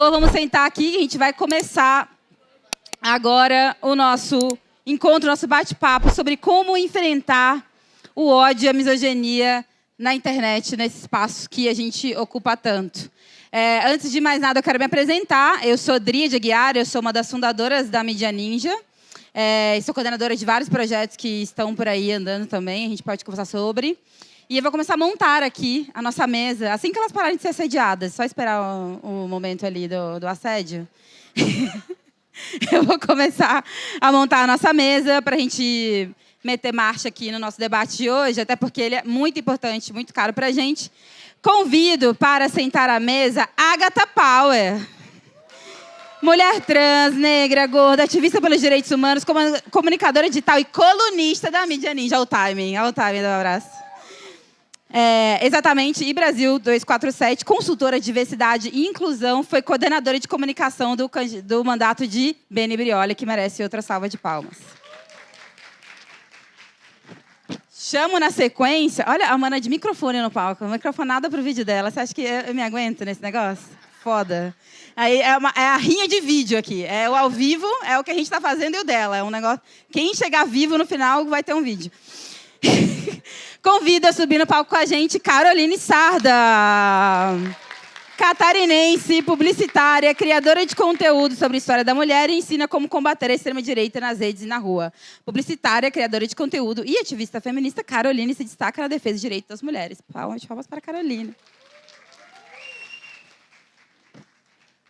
Vamos sentar aqui, a gente vai começar agora o nosso encontro, nosso bate-papo sobre como enfrentar o ódio e a misoginia na internet, nesse espaço que a gente ocupa tanto. Antes de mais nada, eu quero me apresentar. Eu sou Dríade Aguiar, eu sou uma das fundadoras da Mídia Ninja. Sou coordenadora de vários projetos que estão por aí andando também, a gente pode conversar sobre. E eu vou começar a montar aqui a nossa mesa, assim que elas pararem de ser assediadas. Só esperar o momento ali do assédio. Eu vou começar a montar a nossa mesa para a gente meter marcha aqui no nosso debate de hoje, até porque ele é muito importante, muito caro para a gente. Convido para sentar à mesa Agatha Power. Mulher trans, negra, gorda, ativista pelos direitos humanos, comunicadora digital e colunista da Mídia Ninja. Olha o timing do abraço. Exatamente, e Brasil 247, consultora de diversidade e inclusão, foi coordenadora de comunicação do mandato de Beni Brioli, que merece outra salva de palmas. Chamo na sequência... Olha, a mana de microfone no palco, microfonada pro vídeo dela. Você acha que eu me aguento nesse negócio? Foda. Aí é a rinha de vídeo aqui. O ao vivo, é o que a gente está fazendo e o dela. É um negócio... Quem chegar vivo no final vai ter um vídeo. Convido a subir no palco com a gente Caroline Sarda, catarinense, publicitária, criadora de conteúdo sobre a história da mulher e ensina como combater a extrema-direita nas redes e na rua. Publicitária, criadora de conteúdo e ativista feminista, Caroline se destaca na defesa dos direitos das mulheres. Palmas para Caroline.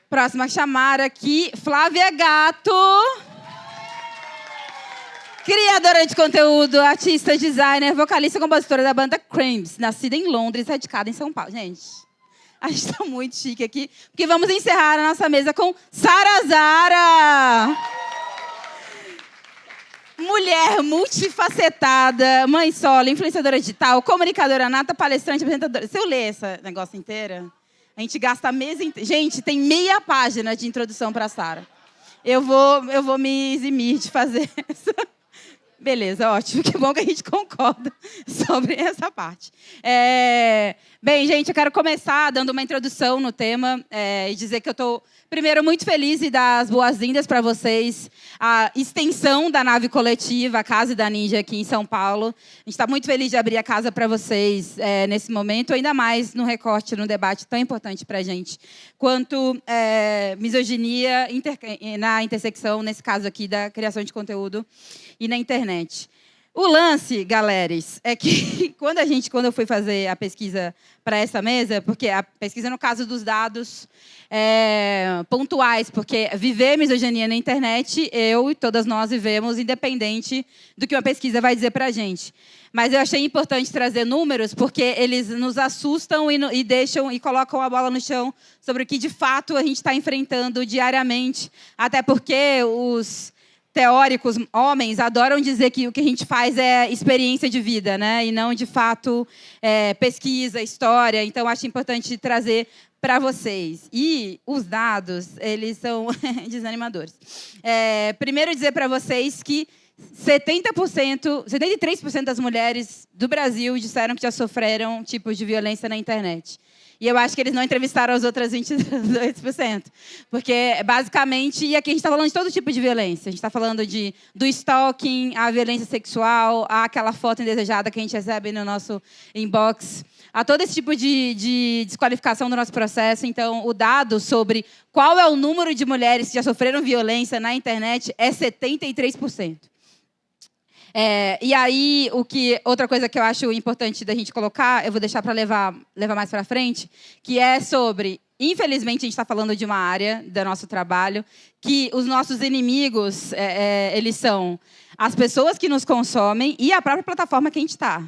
Próxima a chamar aqui, Flávia Gato. Criadora de conteúdo, artista, designer, vocalista e compositora da banda Cramps, nascida em Londres, radicada em São Paulo. Gente, a gente está muito chique aqui, porque vamos encerrar a nossa mesa com Sara Zara. Mulher multifacetada, mãe solo, influenciadora digital, comunicadora nata, palestrante, apresentadora. Se eu ler esse negócio inteiro, a gente gasta a mesa inteira. Gente, tem meia página de introdução para a Sara. Eu vou me eximir de fazer essa... Beleza, ótimo. Que bom que a gente concorda sobre essa parte. Bem, gente, eu quero começar dando uma introdução no tema e dizer que eu estou, primeiro, muito feliz e dar as boas-vindas para vocês à extensão da nave coletiva, a Casa da Ninja, aqui em São Paulo. A gente está muito feliz de abrir a casa para vocês nesse momento, ainda mais no recorte, num debate tão importante para a gente, quanto misoginia na intersecção, nesse caso aqui, da criação de conteúdo e na internet. O lance, galeres, é que quando eu fui fazer a pesquisa para essa mesa, porque a pesquisa no caso dos dados pontuais, porque viver misoginia na internet, eu e todas nós vivemos, independente do que uma pesquisa vai dizer para a gente. Mas eu achei importante trazer números, porque eles nos assustam e deixam e colocam a bola no chão sobre o que, de fato, a gente está enfrentando diariamente, até porque os teóricos, homens, adoram dizer que o que a gente faz é experiência de vida, né? E não, de fato, pesquisa, história. Então, acho importante trazer para vocês. E os dados, eles são desanimadores. Primeiro, dizer para vocês que 73% das mulheres do Brasil disseram que já sofreram tipos de violência na internet. E eu acho que eles não entrevistaram as outras 22%. Porque, basicamente, e aqui a gente está falando de todo tipo de violência. A gente está falando do stalking, a violência sexual, aquela foto indesejada que a gente recebe no nosso inbox, a todo esse tipo de desqualificação do nosso processo. Então, o dado sobre qual é o número de mulheres que já sofreram violência na internet é 73%. E aí, outra coisa que eu acho importante da gente colocar, eu vou deixar para levar mais para frente, que é sobre, infelizmente, a gente está falando de uma área do nosso trabalho, que os nossos inimigos, eles são as pessoas que nos consomem e a própria plataforma que a gente está. A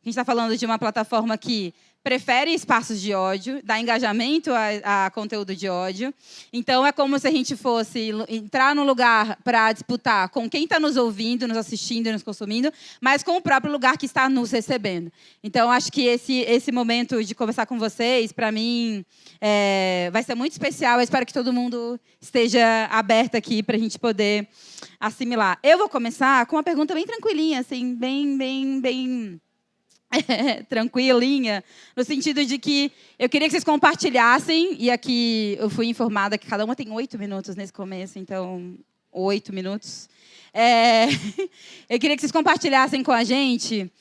gente está falando de uma plataforma que prefere espaços de ódio, dá engajamento a conteúdo de ódio. Então, é como se a gente fosse entrar no lugar para disputar com quem está nos ouvindo, nos assistindo e nos consumindo, mas com o próprio lugar que está nos recebendo. Então, acho que esse momento de conversar com vocês, para mim, vai ser muito especial. Eu espero que todo mundo esteja aberto aqui para a gente poder assimilar. Eu vou começar com uma pergunta bem tranquilinha, assim, bem tranquilinha, no sentido de que eu queria que vocês compartilhassem, e aqui eu fui informada que cada uma tem 8 minutos nesse começo, então 8 minutos. Eu queria que vocês compartilhassem com a gente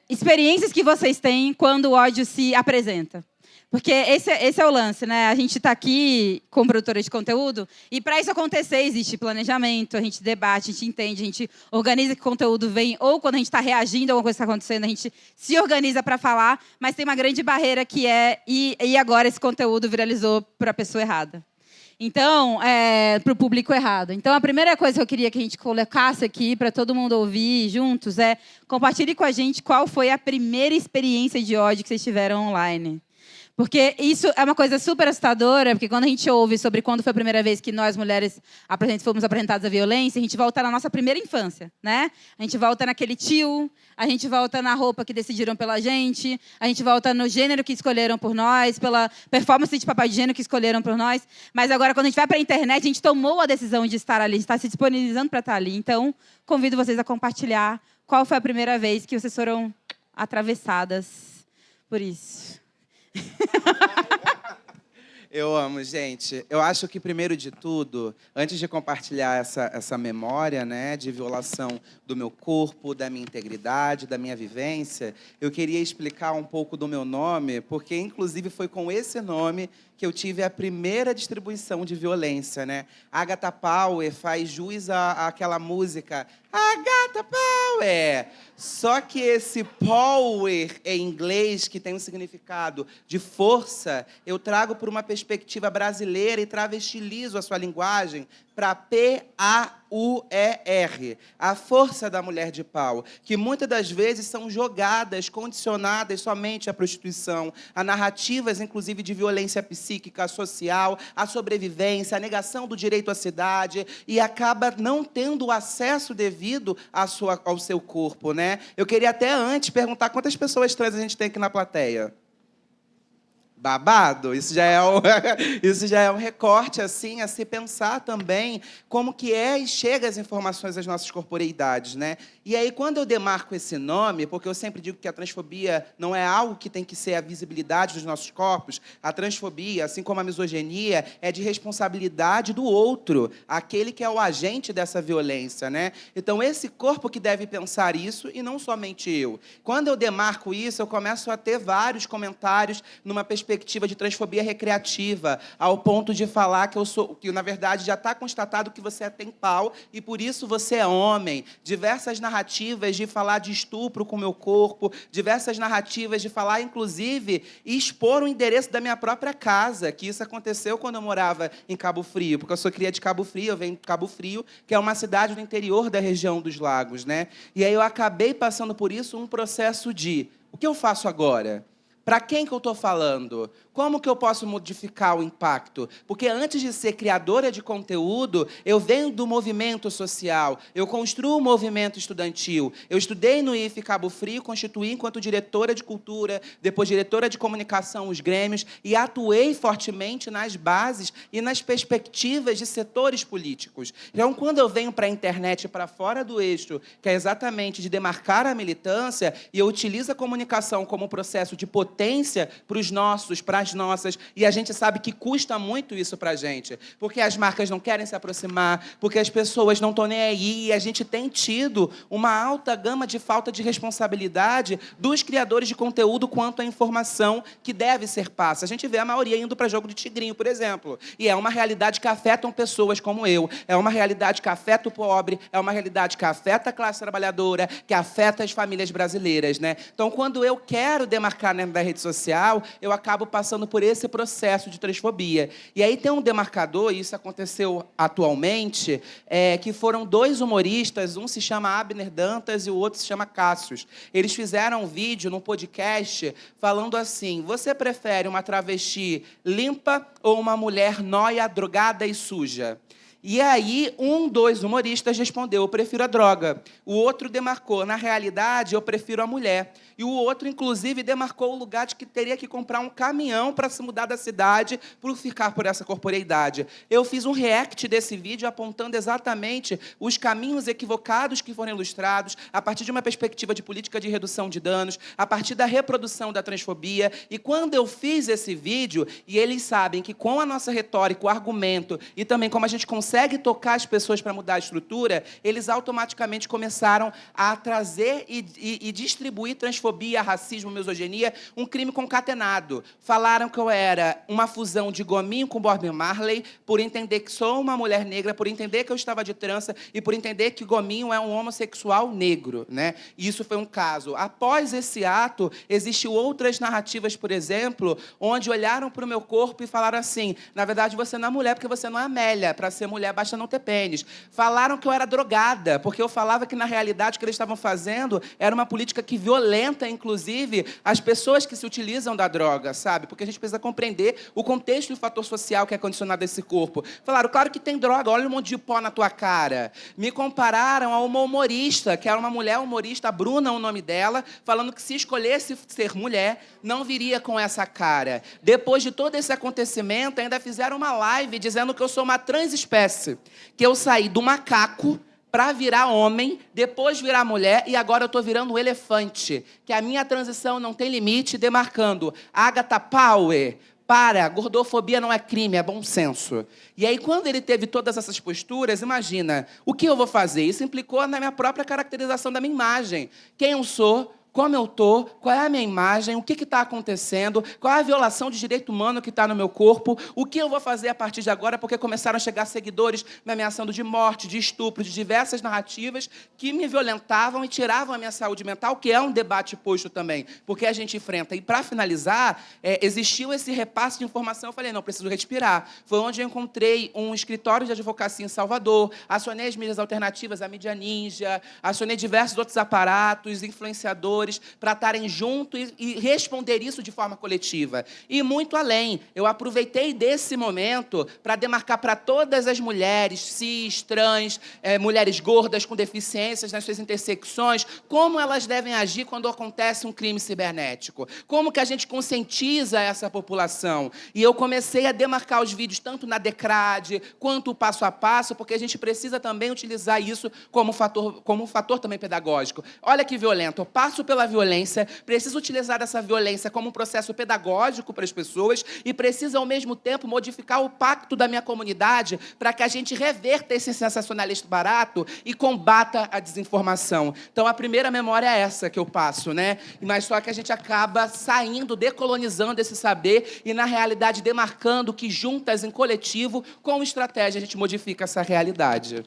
experiências que vocês têm quando o ódio se apresenta. Porque esse é o lance, né? A gente está aqui como produtora de conteúdo e, para isso acontecer, existe planejamento, a gente debate, a gente entende, a gente organiza que o conteúdo vem, ou quando a gente está reagindo a alguma coisa que está acontecendo, a gente se organiza para falar, mas tem uma grande barreira que e agora esse conteúdo viralizou para a pessoa errada. Então, para o público errado. Então, a primeira coisa que eu queria que a gente colocasse aqui, para todo mundo ouvir juntos, compartilhe com a gente qual foi a primeira experiência de ódio que vocês tiveram online. Porque isso é uma coisa super assustadora, porque quando a gente ouve sobre quando foi a primeira vez que nós, mulheres, fomos apresentadas à violência, a gente volta na nossa primeira infância, né? A gente volta naquele tio, a gente volta na roupa que decidiram pela gente, a gente volta no gênero que escolheram por nós, pela performance de papai de gênero que escolheram por nós. Mas agora, quando a gente vai para a internet, a gente tomou a decisão de estar ali, de estar se disponibilizando para estar ali. Então, convido vocês a compartilhar qual foi a primeira vez que vocês foram atravessadas por isso. Eu amo, gente. Eu acho que, primeiro de tudo, antes de compartilhar essa memória, né, de violação do meu corpo, da minha integridade, da minha vivência, eu queria explicar um pouco do meu nome, porque, inclusive, foi com esse nome que eu tive a primeira distribuição de violência, né? Agatha Power faz jus àquela música Agatha Power. Só que esse power em inglês, que tem um significado de força, eu trago por uma perspectiva brasileira e travestilizo a sua linguagem para P-A-U-E-R, a força da mulher de pau, que muitas das vezes são jogadas, condicionadas somente à prostituição, a narrativas, inclusive, de violência psíquica, social, a sobrevivência, a negação do direito à cidade, e acaba não tendo o acesso devido ao seu corpo, né? Eu queria até antes perguntar quantas pessoas trans a gente tem aqui na plateia. Babado, isso já é um recorte assim a se pensar também como que e chega as informações às nossas corporeidades, né? E aí, quando eu demarco esse nome, porque eu sempre digo que a transfobia não é algo que tem que ser a visibilidade dos nossos corpos, a transfobia, assim como a misoginia, é de responsabilidade do outro, aquele que é o agente dessa violência, né? Então, esse corpo que deve pensar isso, e não somente eu. Quando eu demarco isso, eu começo a ter vários comentários numa perspectiva de transfobia recreativa, ao ponto de falar que na verdade já está constatado que você tem pau e por isso você é homem. Diversas narrativas de falar de estupro com o meu corpo, diversas narrativas de falar, inclusive, expor o endereço da minha própria casa, que isso aconteceu quando eu morava em Cabo Frio, porque eu sou cria de Cabo Frio, eu venho de Cabo Frio, que é uma cidade do interior da região dos lagos, né? E aí eu acabei passando por isso um processo de: o que eu faço agora? Para quem que eu estou falando? Como que eu posso modificar o impacto? Porque antes de ser criadora de conteúdo, eu venho do movimento social, eu construo o movimento estudantil. Eu estudei no IFE Cabo Frio, constituí enquanto diretora de cultura, depois diretora de comunicação, os grêmios, e atuei fortemente nas bases e nas perspectivas de setores políticos. Então, quando eu venho para a internet, para fora do eixo, que é exatamente de demarcar a militância, e eu utilizo a comunicação como processo de potência para os nossos, para as nossas, e a gente sabe que custa muito isso para a gente, porque as marcas não querem se aproximar, porque as pessoas não estão nem aí, e a gente tem tido uma alta gama de falta de responsabilidade dos criadores de conteúdo quanto à informação que deve ser passa. A gente vê a maioria indo para jogo de tigrinho, por exemplo, e é uma realidade que afeta pessoas como eu, é uma realidade que afeta o pobre, é uma realidade que afeta a classe trabalhadora, que afeta as famílias brasileiras, né? Então, quando eu quero demarcar dentro da rede social, eu acabo passando por esse processo de transfobia. E aí tem um demarcador, e isso aconteceu atualmente, que foram 2 humoristas, um se chama Abner Dantas e o outro se chama Cássius. Eles fizeram um vídeo num podcast falando assim: você prefere uma travesti limpa ou uma mulher nóia, drogada e suja? E aí, dois humoristas respondeu, eu prefiro a droga. O outro demarcou, na realidade, eu prefiro a mulher. E o outro, inclusive, demarcou o lugar de que teria que comprar um caminhão para se mudar da cidade por ficar por essa corporeidade. Eu fiz um react desse vídeo apontando exatamente os caminhos equivocados que foram ilustrados a partir de uma perspectiva de política de redução de danos, a partir da reprodução da transfobia. E quando eu fiz esse vídeo, e eles sabem que com a nossa retórica, o argumento, e também como a gente consegue tocar as pessoas para mudar a estrutura, eles automaticamente começaram a trazer e distribuir transfobia, racismo, misoginia, um crime concatenado. Falaram que eu era uma fusão de Gominho com Bob Marley, por entender que sou uma mulher negra, por entender que eu estava de trança e por entender que Gominho é um homossexual negro, né? E isso foi um caso. Após esse ato, existiam outras narrativas, por exemplo, onde olharam para o meu corpo e falaram assim, na verdade, você não é mulher porque você não é Amélia, para ser mulher basta não ter pênis. Falaram que eu era drogada, porque eu falava que, na realidade, o que eles estavam fazendo era uma política que violenta, inclusive, as pessoas que se utilizam da droga, sabe? Porque a gente precisa compreender o contexto e o fator social que é condicionado a esse corpo. Falaram, claro que tem droga, olha um monte de pó na tua cara. Me compararam a uma humorista, que era uma mulher humorista, a Bruna, o nome dela, falando que se escolhesse ser mulher, não viria com essa cara. Depois de todo esse acontecimento, ainda fizeram uma live dizendo que eu sou uma transespécie, que eu saí do macaco para virar homem, depois virar mulher, e agora eu estou virando um elefante, que a minha transição não tem limite, demarcando Agatha Power, para, gordofobia não é crime, é bom senso. E aí, quando ele teve todas essas posturas, imagina, o que eu vou fazer? Isso implicou na minha própria caracterização da minha imagem. Quem eu sou, como eu estou, qual é a minha imagem, o que está acontecendo, qual é a violação de direito humano que está no meu corpo, o que eu vou fazer a partir de agora, porque começaram a chegar seguidores me ameaçando de morte, de estupro, de diversas narrativas que me violentavam e tiravam a minha saúde mental, que é um debate posto também, porque a gente enfrenta. E, para finalizar, existiu esse repasse de informação, eu falei, não, preciso respirar. Foi onde eu encontrei um escritório de advocacia em Salvador, acionei as mídias alternativas, a mídia ninja, acionei diversos outros aparatos, influenciadores, para estarem juntos e responder isso de forma coletiva. E muito além, eu aproveitei desse momento para demarcar para todas as mulheres cis, trans, mulheres gordas com deficiências nas suas intersecções, como elas devem agir quando acontece um crime cibernético. Como que a gente conscientiza essa população. E eu comecei a demarcar os vídeos tanto na Decrade, quanto o passo a passo, porque a gente precisa também utilizar isso como um fator também pedagógico. Olha que violento, eu passo pela violência, preciso utilizar essa violência como um processo pedagógico para as pessoas e preciso, ao mesmo tempo, modificar o pacto da minha comunidade para que a gente reverta esse sensacionalista barato e combata a desinformação. Então, a primeira memória é essa que eu passo, né? Mas só que a gente acaba saindo, decolonizando esse saber e, na realidade, demarcando que, juntas, em coletivo, com estratégia, a gente modifica essa realidade.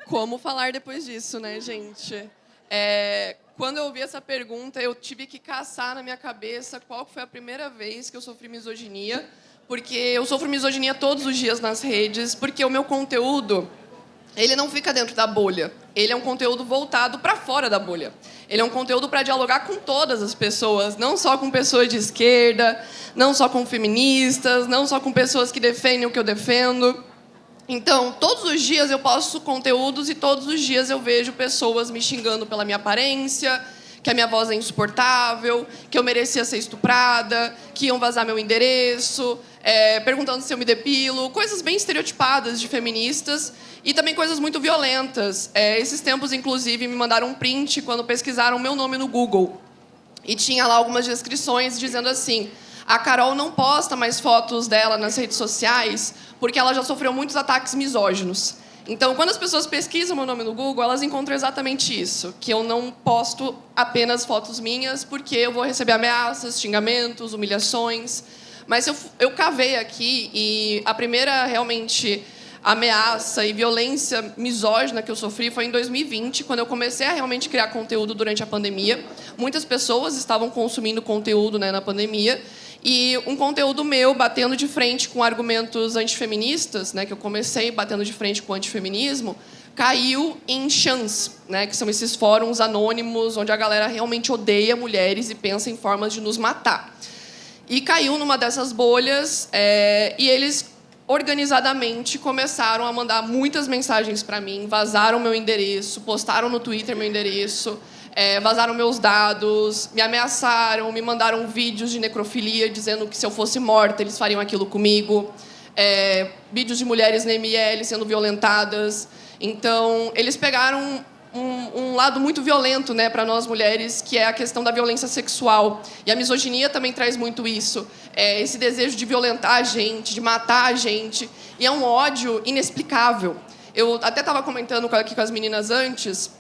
Como falar depois disso, né, gente? Quando eu ouvi essa pergunta, eu tive que caçar na minha cabeça qual foi a primeira vez que eu sofri misoginia, porque eu sofro misoginia todos os dias nas redes, porque o meu conteúdo, ele não fica dentro da bolha. Ele é um conteúdo voltado para fora da bolha. Ele é um conteúdo para dialogar com todas as pessoas, não só com pessoas de esquerda, não só com feministas, não só com pessoas que defendem o que eu defendo. Então, todos os dias eu posto conteúdos e todos os dias eu vejo pessoas me xingando pela minha aparência, que a minha voz é insuportável, que eu merecia ser estuprada, que iam vazar meu endereço, perguntando se eu me depilo, coisas bem estereotipadas de feministas e também coisas muito violentas. Esses tempos, inclusive, me mandaram um print quando pesquisaram meu nome no Google. E tinha lá algumas descrições dizendo assim: a Carol não posta mais fotos dela nas redes sociais porque ela já sofreu muitos ataques misóginos. Então, quando as pessoas pesquisam meu nome no Google, elas encontram exatamente isso, que eu não posto apenas fotos minhas porque eu vou receber ameaças, xingamentos, humilhações. Mas eu cavei aqui e a primeira, realmente, ameaça e violência misógina que eu sofri foi em 2020, quando eu comecei a realmente criar conteúdo durante a pandemia. Muitas pessoas estavam consumindo conteúdo, né, na pandemia. E um conteúdo meu batendo de frente com argumentos antifeministas, né, que eu comecei batendo de frente com o antifeminismo, caiu em chans, né, que são esses fóruns anônimos onde a galera realmente odeia mulheres e pensa em formas de nos matar. E caiu numa dessas bolhas e eles organizadamente começaram a mandar muitas mensagens para mim, vazaram meu endereço, postaram no Twitter meu endereço, vazaram meus dados, me ameaçaram, me mandaram vídeos de necrofilia dizendo que se eu fosse morta eles fariam aquilo comigo, vídeos de mulheres na ML sendo violentadas. Então, eles pegaram um lado muito violento, né, para nós mulheres, que é a questão da violência sexual. E a misoginia também traz muito isso. Esse desejo de violentar a gente, de matar a gente. E é um ódio inexplicável. Eu até estava comentando aqui com as meninas antes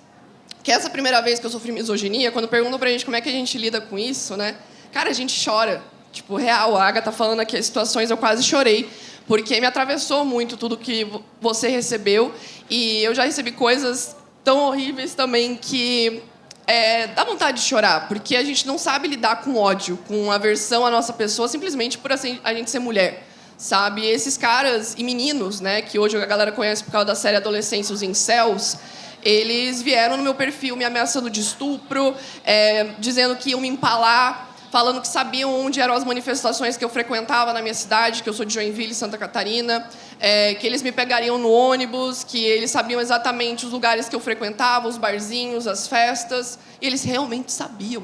que essa primeira vez que eu sofri misoginia, quando perguntam pra gente como é que a gente lida com isso, né? Cara, a gente chora. Tipo, real, a Agatha tá falando aqui as situações, eu quase chorei. Porque me atravessou muito tudo que você recebeu. E eu já recebi coisas tão horríveis também que dá vontade de chorar. Porque a gente não sabe lidar com ódio, com aversão à nossa pessoa, simplesmente por assim, a gente ser mulher. Sabe? E esses caras e meninos, né, que hoje a galera conhece por causa da série Adolescência, os incels, eles vieram no meu perfil me ameaçando de estupro, dizendo que iam me empalar, falando que sabiam onde eram as manifestações que eu frequentava na minha cidade, que eu sou de Joinville, Santa Catarina, que eles me pegariam no ônibus, que eles sabiam exatamente os lugares que eu frequentava, os barzinhos, as festas, e eles realmente sabiam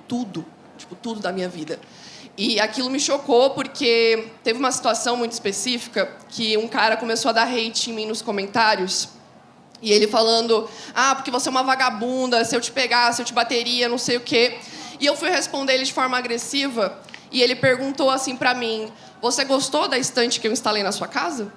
tudo, tipo, tudo da minha vida. E aquilo me chocou porque teve uma situação muito específica que um cara começou a dar hate em mim nos comentários. E ele falando, porque você é uma vagabunda, se eu te pegasse, eu te bateria, não sei o quê. E eu fui responder ele de forma agressiva. E ele perguntou assim pra mim, você gostou da estante que eu instalei na sua casa?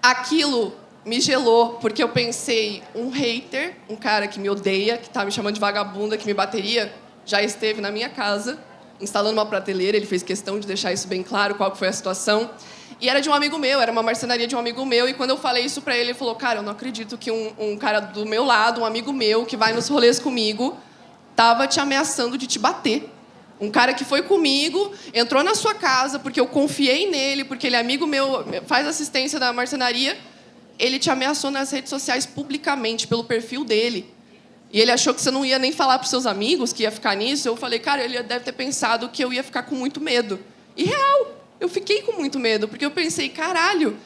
Aquilo me gelou, porque eu pensei, um hater, um cara que me odeia, que tá me chamando de vagabunda, que me bateria, já esteve na minha casa, instalando uma prateleira, ele fez questão de deixar isso bem claro, qual que foi a situação. E era de um amigo meu, era uma marcenaria de um amigo meu, e quando eu falei isso pra ele, ele falou, cara, eu não acredito que um cara do meu lado, um amigo meu, que vai nos rolês comigo, tava te ameaçando de te bater. Um cara que foi comigo, entrou na sua casa, porque eu confiei nele, porque ele é amigo meu, faz assistência da marcenaria, ele te ameaçou nas redes sociais publicamente, pelo perfil dele. E ele achou que você não ia nem falar pros seus amigos, que ia ficar nisso. Eu falei, cara, ele deve ter pensado que eu ia ficar com muito medo. E real, eu fiquei com muito medo, porque eu pensei, caralho,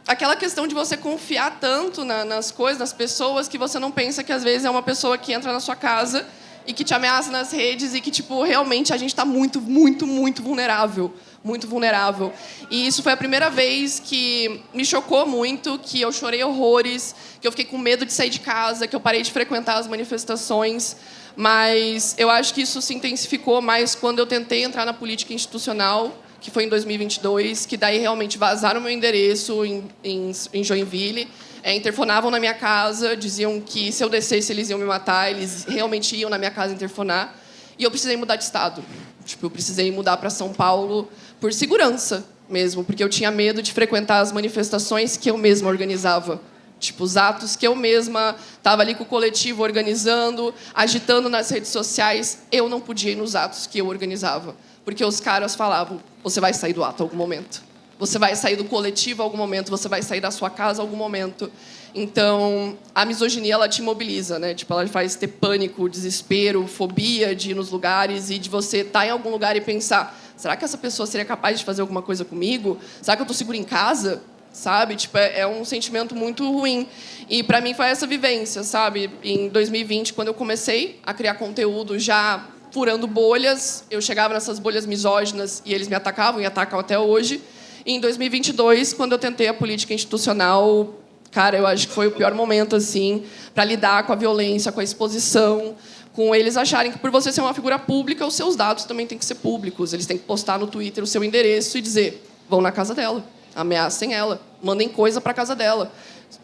aquela questão de você confiar tanto nas coisas, nas pessoas, que você não pensa que às vezes é uma pessoa que entra na sua casa e que te ameaça nas redes e que, tipo, realmente a gente está muito, muito, muito vulnerável. Muito vulnerável. E isso foi a primeira vez que me chocou muito, que eu chorei horrores, que eu fiquei com medo de sair de casa, que eu parei de frequentar as manifestações. Mas eu acho que isso se intensificou mais quando eu tentei entrar na política institucional, que foi em 2022, que daí realmente vazaram meu endereço em Joinville, interfonavam na minha casa, diziam que se eu descesse eles iam me matar, eles realmente iam na minha casa interfonar. E eu precisei mudar de estado. Tipo, eu precisei mudar para São Paulo por segurança mesmo, porque eu tinha medo de frequentar as manifestações que eu mesma organizava. Tipo, os atos que eu mesma estava ali com o coletivo organizando, agitando nas redes sociais, eu não podia ir nos atos que eu organizava. Porque os caras falavam, você vai sair do ato em algum momento. Você vai sair do coletivo em algum momento, você vai sair da sua casa em algum momento. Então, a misoginia, ela te imobiliza, né? Tipo, ela faz ter pânico, desespero, fobia de ir nos lugares e de você estar em algum lugar e pensar, será que essa pessoa seria capaz de fazer alguma coisa comigo? Será que eu estou segura em casa? Sabe? Tipo, é um sentimento muito ruim. E para mim foi essa vivência, sabe? Em 2020, quando eu comecei a criar conteúdo já furando bolhas, eu chegava nessas bolhas misóginas e eles me atacavam e atacam até hoje. E em 2022, quando eu tentei a política institucional, cara, eu acho que foi o pior momento, assim, para lidar com a violência, com a exposição, com eles acharem que por você ser uma figura pública, os seus dados também têm que ser públicos. Eles têm que postar no Twitter o seu endereço e dizer, vão na casa dela, ameacem ela, mandem coisa para a casa dela,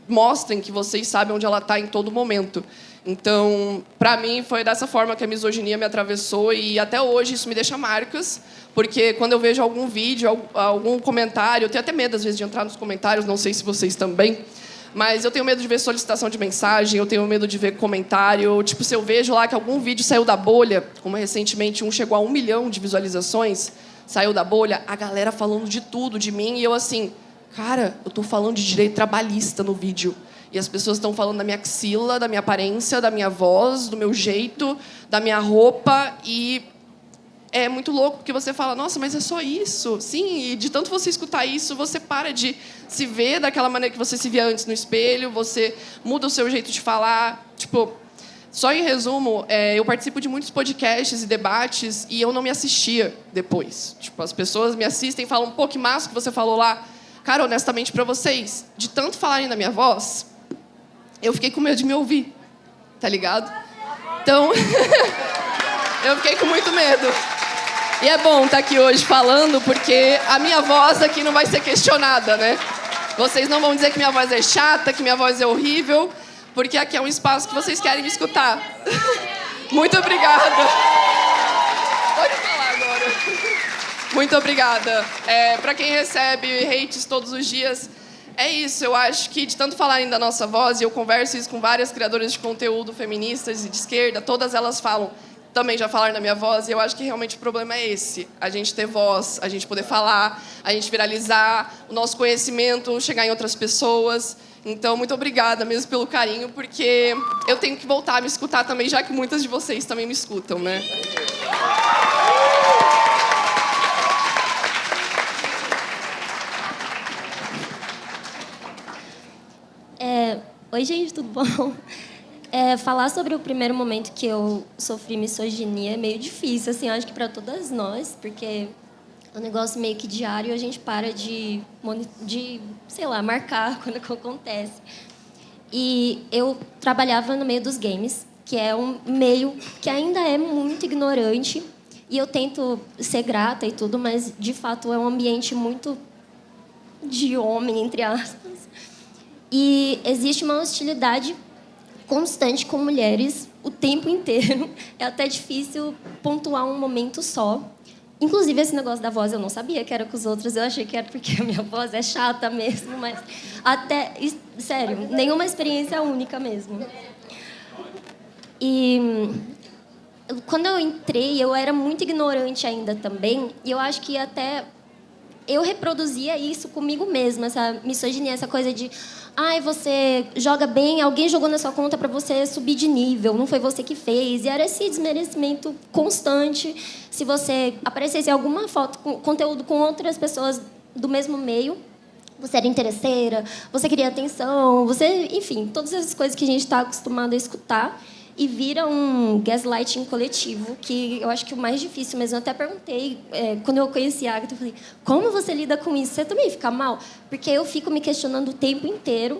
mostrem que vocês sabem onde ela está em todo momento. Então, para mim, foi dessa forma que a misoginia me atravessou e até hoje isso me deixa marcas, porque quando eu vejo algum vídeo, algum comentário, eu tenho até medo às vezes de entrar nos comentários, não sei se vocês também, Mas eu tenho medo de ver solicitação de mensagem, eu tenho medo de ver comentário. Tipo, se eu vejo lá que algum vídeo saiu da bolha, como recentemente um chegou a 1 milhão de visualizações, saiu da bolha, a galera falando de tudo de mim, e eu assim, cara, eu tô falando de direito trabalhista no vídeo. E as pessoas estão falando da minha axila, da minha aparência, da minha voz, do meu jeito, da minha roupa, e é muito louco, porque você fala, nossa, mas é só isso. Sim, e de tanto você escutar isso, você para de se ver daquela maneira que você se via antes no espelho, você muda o seu jeito de falar. Tipo, só em resumo, eu participo de muitos podcasts e debates e eu não me assistia depois. Tipo, as pessoas me assistem e falam, pô, que massa que você falou lá. Cara, honestamente para vocês, de tanto falarem da minha voz, eu fiquei com medo de me ouvir, tá ligado? Então, eu fiquei com muito medo. E é bom estar aqui hoje falando, porque a minha voz aqui não vai ser questionada, né? Vocês não vão dizer que minha voz é chata, que minha voz é horrível, porque aqui é um espaço que vocês querem me escutar. Muito obrigada. Pode falar agora. Muito obrigada. Para quem recebe hates todos os dias, é isso. Eu acho que de tanto falarem da nossa voz, e eu converso isso com várias criadoras de conteúdo feministas e de esquerda, todas elas falam, também já falaram na minha voz, e eu acho que realmente o problema é esse. A gente ter voz, a gente poder falar, a gente viralizar, o nosso conhecimento chegar em outras pessoas. Então, muito obrigada mesmo pelo carinho, porque eu tenho que voltar a me escutar também, já que muitas de vocês também me escutam, né? Oi, gente, tudo bom? Falar sobre o primeiro momento que eu sofri misoginia é meio difícil, assim, eu acho que para todas nós, porque é um negócio meio que diário e a gente para de, sei lá, marcar quando acontece. E eu trabalhava no meio dos games, que é um meio que ainda é muito ignorante, e eu tento ser grata e tudo, mas, de fato, é um ambiente muito de homem, entre aspas. E existe uma hostilidade constante com mulheres o tempo inteiro. É até difícil pontuar um momento só. Inclusive, esse negócio da voz eu não sabia que era com os outros. Eu achei que era porque a minha voz é chata mesmo. Mas até... Sério, nenhuma experiência única mesmo. E quando eu entrei, eu era muito ignorante ainda também. E eu acho que até... eu reproduzia isso comigo mesma, essa misoginia, essa coisa de... ai, você joga bem, alguém jogou na sua conta para você subir de nível, não foi você que fez. E era esse desmerecimento constante. Se você aparecesse em alguma foto, conteúdo com outras pessoas do mesmo meio, você era interesseira, você queria atenção, você... enfim, todas essas coisas que a gente está acostumado a escutar. E vira um gaslighting coletivo, que eu acho que o mais difícil mesmo. Eu até perguntei, quando eu conheci a Agatha, eu falei, como você lida com isso? Você também fica mal? Porque eu fico me questionando o tempo inteiro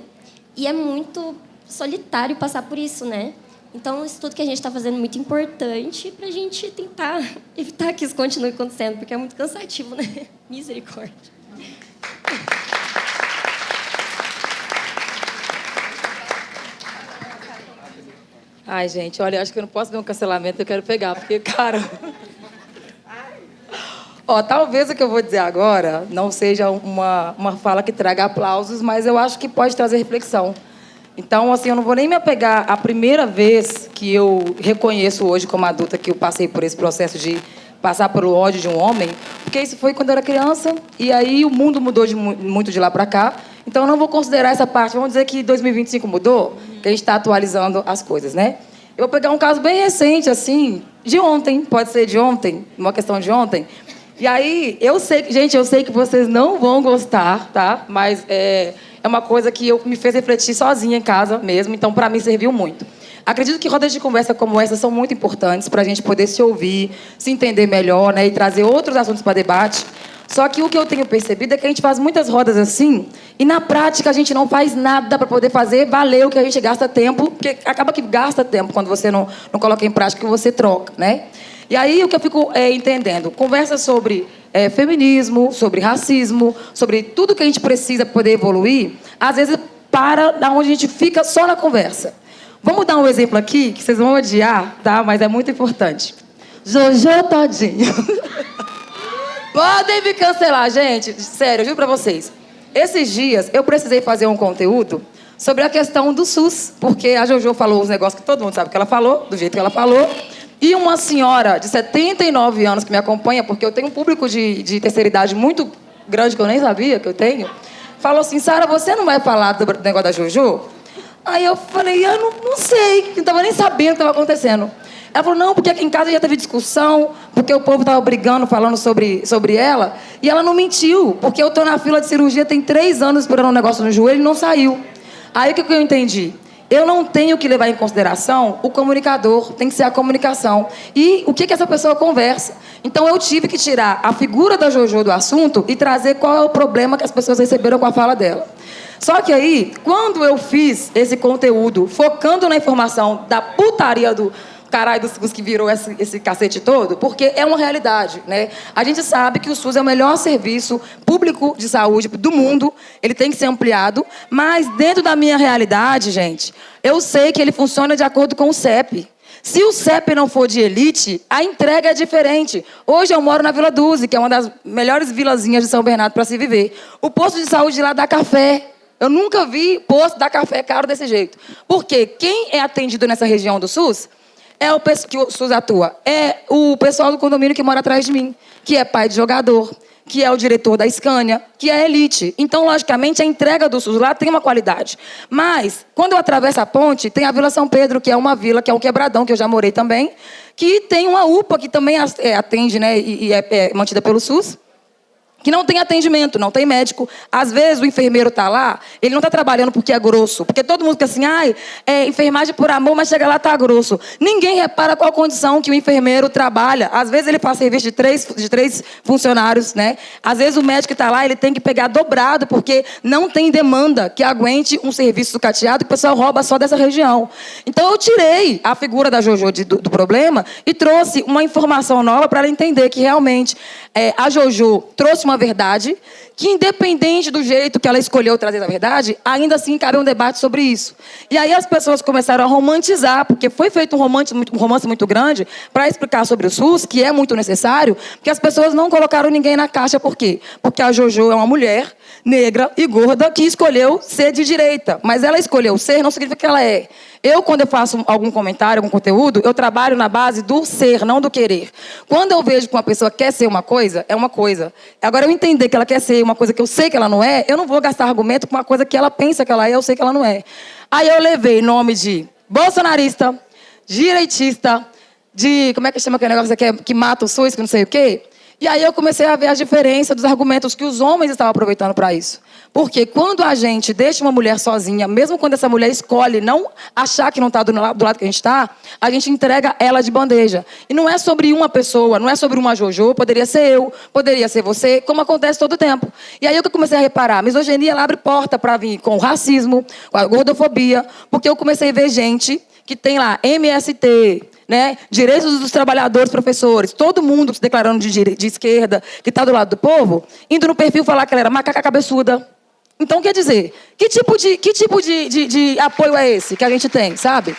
e é muito solitário passar por isso, né? Então, isso tudo que a gente está fazendo é muito importante para a gente tentar evitar que isso continue acontecendo, porque é muito cansativo, né? Misericórdia. Ai, gente, olha, acho que eu não posso ver um cancelamento, eu quero pegar, porque, cara... talvez o que eu vou dizer agora não seja uma fala que traga aplausos, mas eu acho que pode trazer reflexão. Então, assim, eu não vou nem me apegar à primeira vez que eu reconheço hoje como adulta que eu passei por esse processo de passar pelo ódio de um homem, porque isso foi quando eu era criança, e aí o mundo mudou muito de lá para cá. Então, eu não vou considerar essa parte. Vamos dizer que 2025 mudou, que a gente está atualizando as coisas, né? Eu vou pegar um caso bem recente, assim, de ontem, pode ser de ontem, uma questão de ontem. E aí, eu sei que vocês não vão gostar, tá? Mas é uma coisa que me fez refletir sozinha em casa mesmo, então, para mim, serviu muito. Acredito que rodas de conversa como essa são muito importantes para a gente poder se ouvir, se entender melhor, né? E trazer outros assuntos para debate. Só que o que eu tenho percebido é que a gente faz muitas rodas assim e, na prática, a gente não faz nada para poder fazer valer o que a gente gasta tempo, porque acaba que gasta tempo quando você não coloca em prática, que você troca, né? E aí, o que eu fico entendendo? Conversa sobre feminismo, sobre racismo, sobre tudo que a gente precisa para poder evoluir, às vezes para da onde a gente fica só na conversa. Vamos dar um exemplo aqui, que vocês vão odiar, tá? Mas é muito importante. Jojo Todinho. Podem me cancelar, gente. Sério, eu juro pra vocês. Esses dias, eu precisei fazer um conteúdo sobre a questão do SUS, porque a Jojo falou os negócios que todo mundo sabe que ela falou, do jeito que ela falou, e uma senhora de 79 anos que me acompanha, porque eu tenho um público de terceira idade muito grande, que eu nem sabia que eu tenho, falou assim, Sara, você não vai falar do negócio da Jojo? Aí eu falei, eu não sei, não estava nem sabendo o que estava acontecendo. Ela falou, não, porque aqui em casa já teve discussão, porque o povo estava brigando, falando sobre ela, e ela não mentiu, porque eu estou na fila de cirurgia, tem 3 anos esperando um negócio no joelho e não saiu. Aí o que eu entendi? Eu não tenho que levar em consideração o comunicador, tem que ser a comunicação. E o que essa pessoa conversa. Então eu tive que tirar a figura da Jojo do assunto e trazer qual é o problema que as pessoas receberam com a fala dela. Só que aí, quando eu fiz esse conteúdo, focando na informação da putaria do caralho do SUS que virou esse cacete todo, porque é uma realidade, né? A gente sabe que o SUS é o melhor serviço público de saúde do mundo, ele tem que ser ampliado, mas dentro da minha realidade, gente, eu sei que ele funciona de acordo com o CEP. Se o CEP não for de elite, a entrega é diferente. Hoje eu moro na Vila Duze, que é uma das melhores vilazinhas de São Bernardo para se viver. O posto de saúde lá dá café. Eu nunca vi posto dar café caro desse jeito. Porque quem é atendido nessa região do SUS é o que o SUS atua. É o pessoal do condomínio que mora atrás de mim, que é pai de jogador, que é o diretor da Scania, que é a elite. Então, logicamente, a entrega do SUS lá tem uma qualidade. Mas, quando eu atravesso a ponte, tem a Vila São Pedro, que é uma vila, que é um quebradão, que eu já morei também, que tem uma UPA, que também atende, né, e é mantida pelo SUS, que não tem atendimento, não tem médico. Às vezes o enfermeiro está lá, ele não está trabalhando porque é grosso. Porque todo mundo fica assim, enfermagem por amor, mas chega lá está grosso. Ninguém repara qual a condição que o enfermeiro trabalha. Às vezes ele faz serviço de três funcionários, né? Às vezes o médico que está lá, ele tem que pegar dobrado, porque não tem demanda que aguente um serviço sucateado que o pessoal rouba só dessa região. Então eu tirei a figura da Jojo do problema e trouxe uma informação nova para ela entender que realmente a Jojo trouxe uma verdade, que independente do jeito que ela escolheu trazer a verdade, ainda assim cabe um debate sobre isso. E aí as pessoas começaram a romantizar, porque foi feito um romance muito grande para explicar sobre o SUS, que é muito necessário, porque as pessoas não colocaram ninguém na caixa. Por quê? Porque a Jojo é uma mulher negra e gorda que escolheu ser de direita. Mas ela escolheu ser, não significa que ela é. Eu, quando eu faço algum comentário, algum conteúdo, eu trabalho na base do ser, não do querer. Quando eu vejo que uma pessoa quer ser uma coisa, é uma coisa. Agora, eu entender que ela quer ser uma coisa que eu sei que ela não é, eu não vou gastar argumento com uma coisa que ela pensa que ela é, eu sei que ela não é. Aí eu levei nome de bolsonarista, direitista, de... Como é que chama aquele negócio que mata o SUS, que não sei o quê? E aí eu comecei a ver a diferença dos argumentos que os homens estavam aproveitando para isso. Porque quando a gente deixa uma mulher sozinha, mesmo quando essa mulher escolhe não achar que não está do lado que a gente entrega ela de bandeja. E não é sobre uma pessoa, não é sobre uma Jojo, poderia ser eu, poderia ser você, como acontece todo o tempo. E aí eu comecei a reparar, a misoginia ela abre porta para vir com o racismo, com a gordofobia, porque eu comecei a ver gente que tem lá MST, né? Direitos dos trabalhadores, professores, todo mundo se declarando de esquerda, que está do lado do povo, indo no perfil falar que ela era macaca cabeçuda. Então, quer dizer, que tipo de apoio é esse que a gente tem, sabe?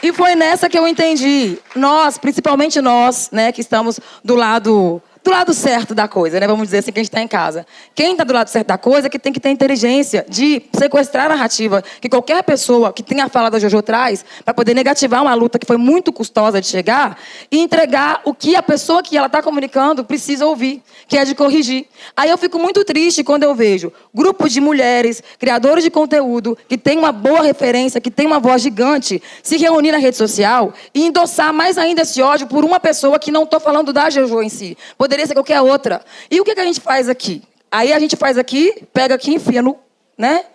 E foi nessa que eu entendi. Nós, principalmente nós, né, que estamos do lado certo da coisa, né? Vamos dizer assim, que a gente está em casa. Quem está do lado certo da coisa é que tem que ter inteligência de sequestrar a narrativa que qualquer pessoa que tenha a fala da Jojo traz para poder negativar uma luta que foi muito custosa de chegar e entregar o que a pessoa que ela está comunicando precisa ouvir, que é de corrigir. Aí eu fico muito triste quando eu vejo grupos de mulheres, criadores de conteúdo, que têm uma boa referência, que têm uma voz gigante, se reunir na rede social e endossar mais ainda esse ódio por uma pessoa que não estou falando da Jojo em si. Poderia ser qualquer outra. E o que a gente faz aqui? Aí a gente faz aqui, pega aqui e enfia no... né?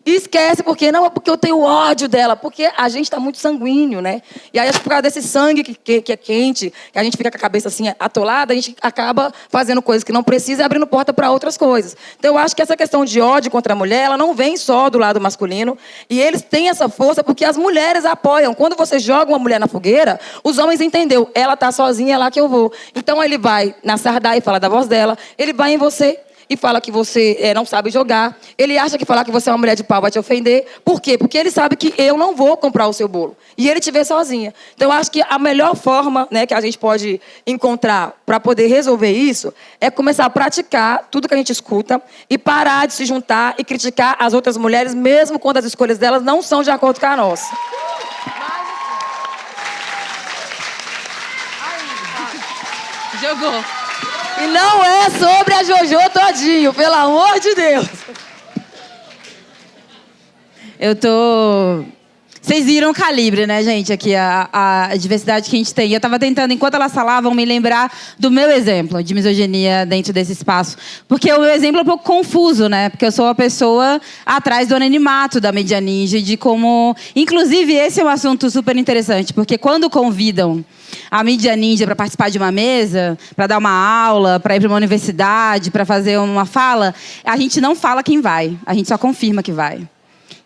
E esquece, porque não é porque eu tenho ódio dela, porque a gente está muito sanguíneo, né? E aí, por causa desse sangue que é quente, que a gente fica com a cabeça assim atolada, a gente acaba fazendo coisas que não precisa e abrindo porta para outras coisas. Então, eu acho que essa questão de ódio contra a mulher, ela não vem só do lado masculino, e eles têm essa força porque as mulheres apoiam. Quando você joga uma mulher na fogueira, os homens entenderam, ela está sozinha, é lá que eu vou. Então, ele vai na Sardá e fala da voz dela, ele vai em você. e fala que você não sabe jogar. Ele acha que falar que você é uma mulher de pau vai te ofender. Por quê? Porque ele sabe que eu não vou comprar o seu bolo. E ele te vê sozinha. Então, eu acho que a melhor forma, né, que a gente pode encontrar para poder resolver isso é começar a praticar tudo que a gente escuta e parar de se juntar e criticar as outras mulheres, mesmo quando as escolhas delas não são de acordo com a nossa. Jogou. E não é sobre a Jojo todinho, pelo amor de Deus. Eu tô... Vocês viram o calibre, né, gente? Aqui, a diversidade que a gente tem. E eu tava tentando, enquanto elas falavam, me lembrar do meu exemplo de misoginia dentro desse espaço. Porque o meu exemplo é um pouco confuso, né? Porque eu sou uma pessoa atrás do anonimato da mídia ninja, de como... Inclusive, esse é um assunto super interessante, porque quando convidam a mídia ninja para participar de uma mesa, para dar uma aula, para ir para uma universidade, para fazer uma fala, a gente não fala quem vai, a gente só confirma que vai.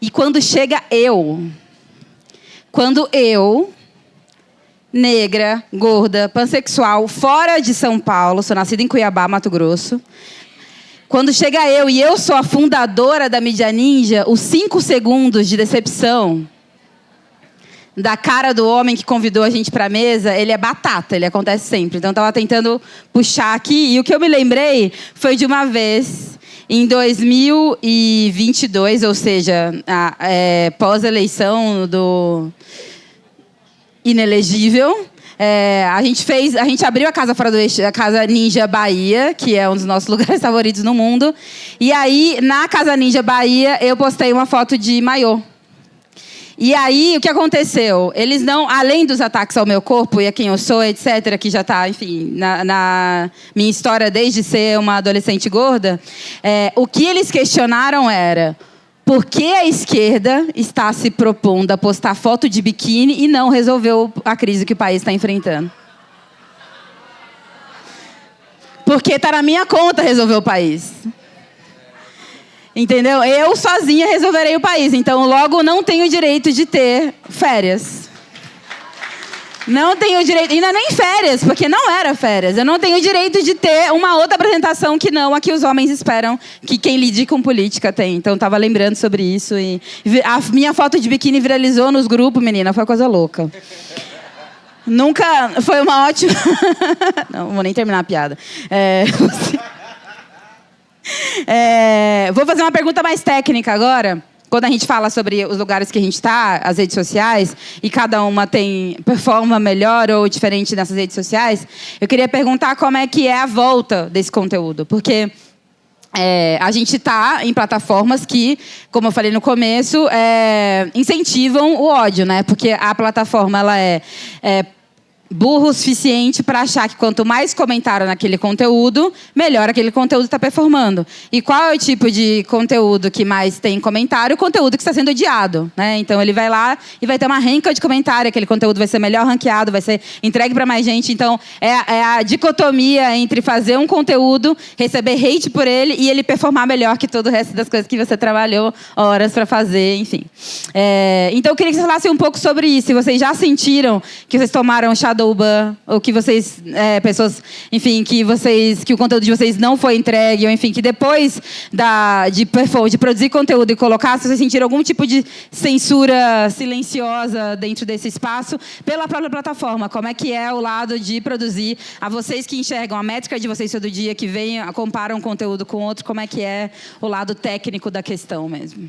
E quando chega quando eu, negra, gorda, pansexual, fora de São Paulo, sou nascida em Cuiabá, Mato Grosso, quando chega eu e eu sou a fundadora da mídia ninja, os 5 segundos de decepção da cara do homem que convidou a gente para a mesa, ele é batata, ele acontece sempre. Então, eu estava tentando puxar aqui. E o que eu me lembrei foi de uma vez, em 2022, ou seja, pós-eleição do inelegível, a gente abriu a Casa Fora do Eixo, a Casa Ninja Bahia, que é um dos nossos lugares favoritos no mundo. E aí, na Casa Ninja Bahia, eu postei uma foto de maiô. E aí, o que aconteceu? Eles não, além dos ataques ao meu corpo e a quem eu sou, etc., que já está, enfim, na minha história desde ser uma adolescente gorda, o que eles questionaram era por que a esquerda está se propondo a postar foto de biquíni e não resolveu a crise que o país está enfrentando. Porque está na minha conta resolver o país. Entendeu? Eu sozinha resolverei o país. Então, logo, não tenho direito de ter férias. Não tenho direito... Ainda nem férias, porque não era férias. Eu não tenho direito de ter uma outra apresentação que não a que os homens esperam que quem lide com política tem. Então, estava lembrando sobre isso. E a minha foto de biquíni viralizou nos grupos, menina. Foi uma coisa louca. Nunca... Foi uma ótima... Não vou nem terminar a piada. Vou fazer uma pergunta mais técnica agora. Quando a gente fala sobre os lugares que a gente está, as redes sociais, e cada uma performa melhor ou diferente nessas redes sociais, eu queria perguntar como é que é a volta desse conteúdo. Porque a gente está em plataformas que, como eu falei no começo, incentivam o ódio, né? Porque a plataforma ela é burro o suficiente para achar que quanto mais comentário naquele conteúdo, melhor aquele conteúdo está performando. E qual é o tipo de conteúdo que mais tem comentário? O conteúdo que está sendo odiado, né? Então, ele vai lá e vai ter uma renca de comentário. Aquele conteúdo vai ser melhor ranqueado, vai ser entregue para mais gente. Então, é a dicotomia entre fazer um conteúdo, receber hate por ele e ele performar melhor que todo o resto das coisas que você trabalhou horas para fazer, enfim. Então, eu queria que vocês falassem um pouco sobre isso. Se vocês já sentiram que vocês tomaram shadowban, ou que vocês, pessoas, enfim, que o conteúdo de vocês não foi entregue, ou enfim, que depois de produzir conteúdo e colocar, se vocês sentiram algum tipo de censura silenciosa dentro desse espaço, pela própria plataforma, como é que é o lado de produzir, a vocês que enxergam a métrica de vocês todo dia, que vêm, comparam um conteúdo com outro, como é que é o lado técnico da questão mesmo?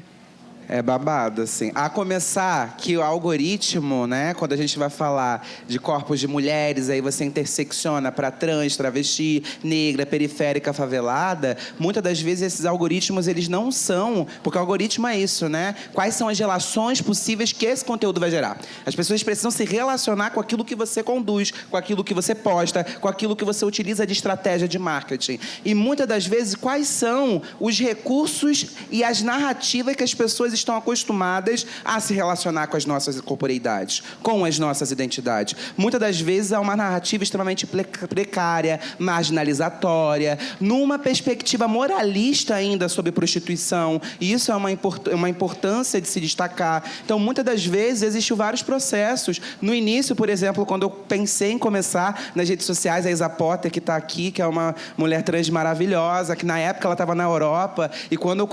É babado, assim. A começar que o algoritmo, né? Quando a gente vai falar de corpos de mulheres, aí você intersecciona para trans, travesti, negra, periférica, favelada. Muitas das vezes esses algoritmos, eles não são... Porque o algoritmo é isso, né? Quais são as relações possíveis que esse conteúdo vai gerar? As pessoas precisam se relacionar com aquilo que você conduz, com aquilo que você posta, com aquilo que você utiliza de estratégia de marketing. E muitas das vezes, quais são os recursos e as narrativas que as pessoas estão acostumadas a se relacionar com as nossas corporeidades, com as nossas identidades. Muitas das vezes há uma narrativa extremamente precária, marginalizatória, numa perspectiva moralista ainda sobre prostituição. E isso é uma importância de se destacar. Então, muitas das vezes, existem vários processos. No início, por exemplo, quando eu pensei em começar nas redes sociais, a Isa Potter, que está aqui, que é uma mulher trans maravilhosa, que na época ela estava na Europa, e quando eu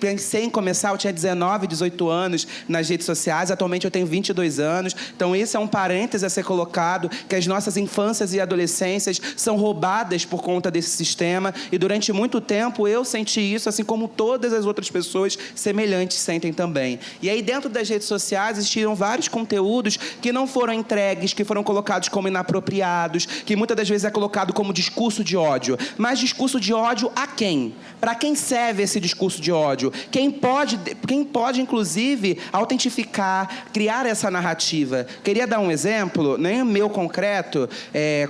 pensei em começar, eu tinha 19, 18 anos nas redes sociais, atualmente eu tenho 22 anos. Então, esse é um parêntese a ser colocado, que as nossas infâncias e adolescências são roubadas por conta desse sistema, e durante muito tempo eu senti isso, assim como todas as outras pessoas semelhantes sentem também. E aí, dentro das redes sociais, existiram vários conteúdos que não foram entregues, que foram colocados como inapropriados, que muitas das vezes é colocado como discurso de ódio. Mas discurso de ódio a quem? Para quem serve esse discurso de ódio? Quem pode, inclusive, autentificar, criar essa narrativa? Queria dar um exemplo, nem meu concreto,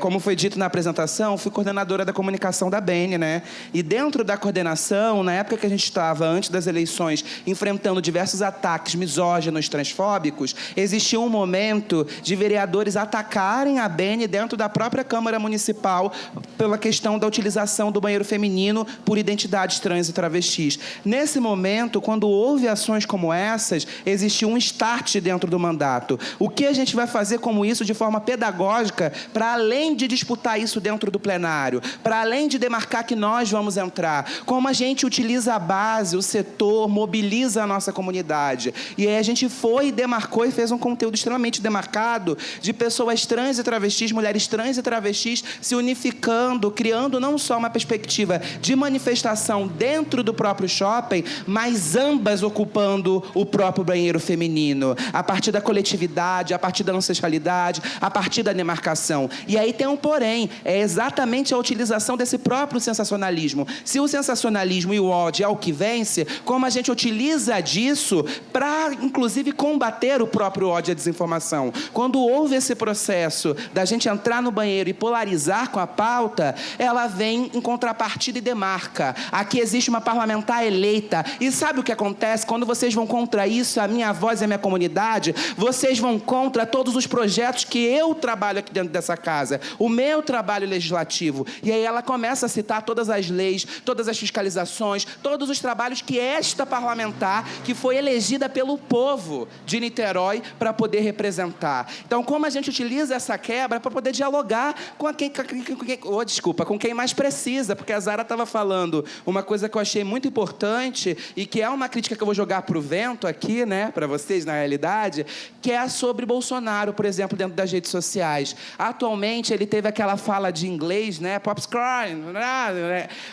como foi dito na apresentação, fui coordenadora da comunicação da BN, né? E dentro da coordenação, na época que a gente estava, antes das eleições, enfrentando diversos ataques misóginos, transfóbicos, existia um momento de vereadores atacarem a BN dentro da própria Câmara Municipal pela questão da utilização do banheiro feminino por identidades trans e travestis. Nesse momento, quando houve ações como essas, existiu um start dentro do mandato. O que a gente vai fazer como isso de forma pedagógica, para além de disputar isso dentro do plenário, para além de demarcar que nós vamos entrar, como a gente utiliza a base, o setor, mobiliza a nossa comunidade. E aí a gente foi e demarcou e fez um conteúdo extremamente demarcado de pessoas trans e travestis, mulheres trans e travestis se unificando, criando não só uma perspectiva de manifestação dentro do próprio shopping, mas ambas ocupando o próprio banheiro feminino, a partir da coletividade, a partir da ancestralidade, a partir da demarcação. E aí tem um porém, é exatamente a utilização desse próprio sensacionalismo. Se o sensacionalismo e o ódio é o que vence, como a gente utiliza disso para, inclusive, combater o próprio ódio e a desinformação. Quando houve esse processo da gente entrar no banheiro e polarizar com a pauta, ela vem em contrapartida e demarca. Aqui existe uma parlamentar eleita. E sabe o que acontece? Quando vocês vão contra isso, a minha voz e a minha comunidade, vocês vão contra todos os projetos que eu trabalho aqui dentro dessa casa, o meu trabalho legislativo. E aí ela começa a citar todas as leis, todas as fiscalizações, todos os trabalhos que esta parlamentar, que foi elegida pelo povo de Niterói, para poder representar. Então, como a gente utiliza essa quebra para poder dialogar com quem mais precisa, porque a Zara estava falando uma coisa que eu achei muito importante e que é uma crítica que eu vou jogar para o vento aqui, né, para vocês, na realidade, que é sobre Bolsonaro, por exemplo, dentro das redes sociais. Atualmente, ele teve aquela fala de inglês, né, pop screen,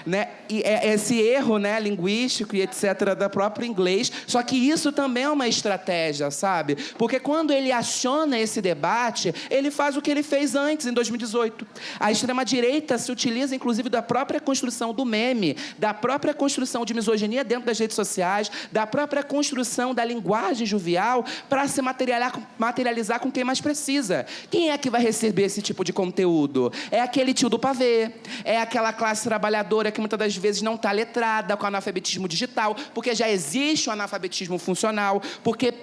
né, e esse erro, né, linguístico e etc. da própria inglês, só que isso também é uma estratégia, sabe? Porque quando ele aciona esse debate, ele faz o que ele fez antes, em 2018. A extrema-direita se utiliza, inclusive, da própria construção do meme, da própria construção de misoginia dentro das redes sociais, da própria construção da linguagem jovial para se materializar com quem mais precisa. Quem é que vai receber esse tipo de conteúdo? É aquele tio do pavê, é aquela classe trabalhadora que muitas das vezes não está letrada com analfabetismo digital, porque já existe o analfabetismo funcional, porque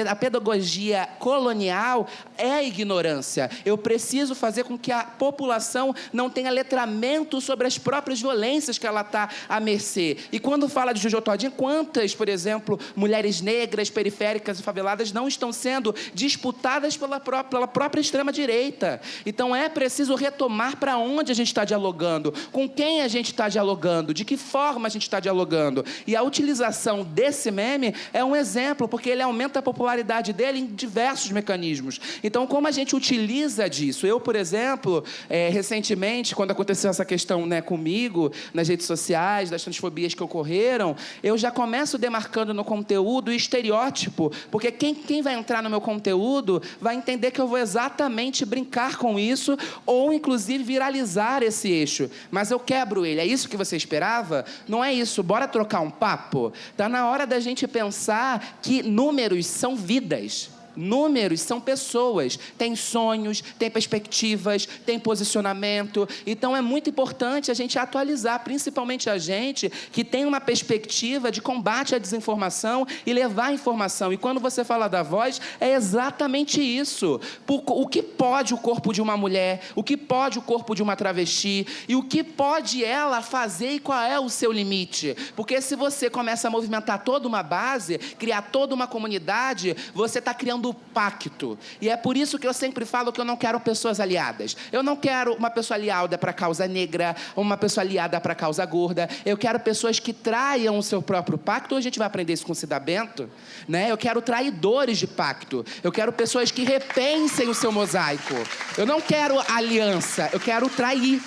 a pedagogia colonial é a ignorância. Eu preciso fazer com que a população não tenha letramento sobre as próprias violências que ela está à mercê. E quando fala de Jojo Todinho, quantas, por exemplo, mulheres negras, periféricas e faveladas não estão sendo disputadas pela própria extrema-direita? Então é preciso retomar para onde a gente está dialogando, com quem a gente está dialogando, de que forma a gente está dialogando. E a utilização desse meme é um exemplo, porque ele aumenta a popularidade dele em diversos mecanismos. Então, como a gente utiliza disso? Eu, por exemplo, recentemente, quando aconteceu essa questão, né, comigo, nas redes sociais, das transfobias que ocorreram, eu já começo demarcando no conteúdo o estereótipo, porque quem vai entrar no meu conteúdo vai entender que eu vou exatamente brincar com isso ou, inclusive, viralizar esse eixo. Mas eu quebro ele. É isso que você esperava? Não é isso. Bora trocar um papo? Está na hora da gente pensar que números são vidas. Números são pessoas, têm sonhos, têm perspectivas, têm posicionamento. Então, é muito importante a gente atualizar, principalmente a gente que tem uma perspectiva de combate à desinformação e levar a informação. E quando você fala da voz, é exatamente isso. O que pode o corpo de uma mulher, o que pode o corpo de uma travesti e o que pode ela fazer e qual é o seu limite. Porque se você começa a movimentar toda uma base, criar toda uma comunidade, você está criando pacto. E é por isso que eu sempre falo que eu não quero pessoas aliadas. Eu não quero uma pessoa aliada para a causa negra, uma pessoa aliada para a causa gorda. Eu quero pessoas que traiam o seu próprio pacto. Hoje a gente vai aprender isso com o Cida Bento, né? Eu quero traidores de pacto. Eu quero pessoas que repensem o seu mosaico. Eu não quero aliança, eu quero trair.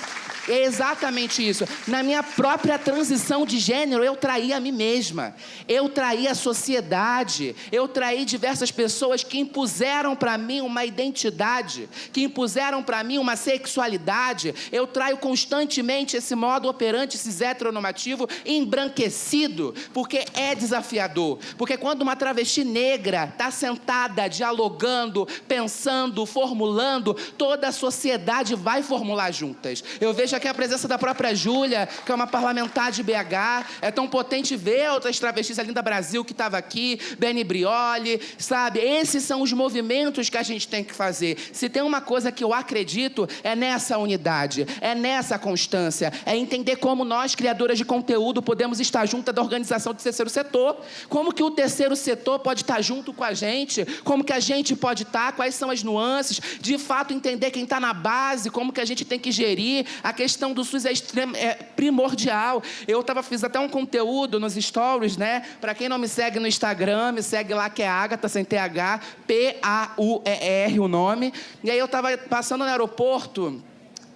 É exatamente isso. Na minha própria transição de gênero, eu traí a mim mesma. Eu traí a sociedade. Eu traí diversas pessoas que impuseram para mim uma identidade, que impuseram para mim uma sexualidade. Eu traio constantemente esse modo operante cis heteronormativo embranquecido, porque é desafiador. Porque quando uma travesti negra está sentada, dialogando, pensando, formulando, toda a sociedade vai formular juntas. Eu vejo aqui a presença da própria Júlia, que é uma parlamentar de BH. É tão potente ver outras travestis, a Linda Brasil, que estava aqui, Beni Brioli, sabe? Esses são os movimentos que a gente tem que fazer. Se tem uma coisa que eu acredito, é nessa unidade, é nessa constância, é entender como nós, criadoras de conteúdo, podemos estar juntas da organização do terceiro setor. Como que o terceiro setor pode estar junto com a gente, como que a gente pode estar, quais são as nuances, de fato entender quem está na base, como que a gente tem que gerir. A questão do SUS é primordial. Eu fiz até um conteúdo nos stories, né? Para quem não me segue no Instagram, me segue lá, que é Agatha, sem TH, P-A-U-E-R o nome. E aí eu estava passando no aeroporto.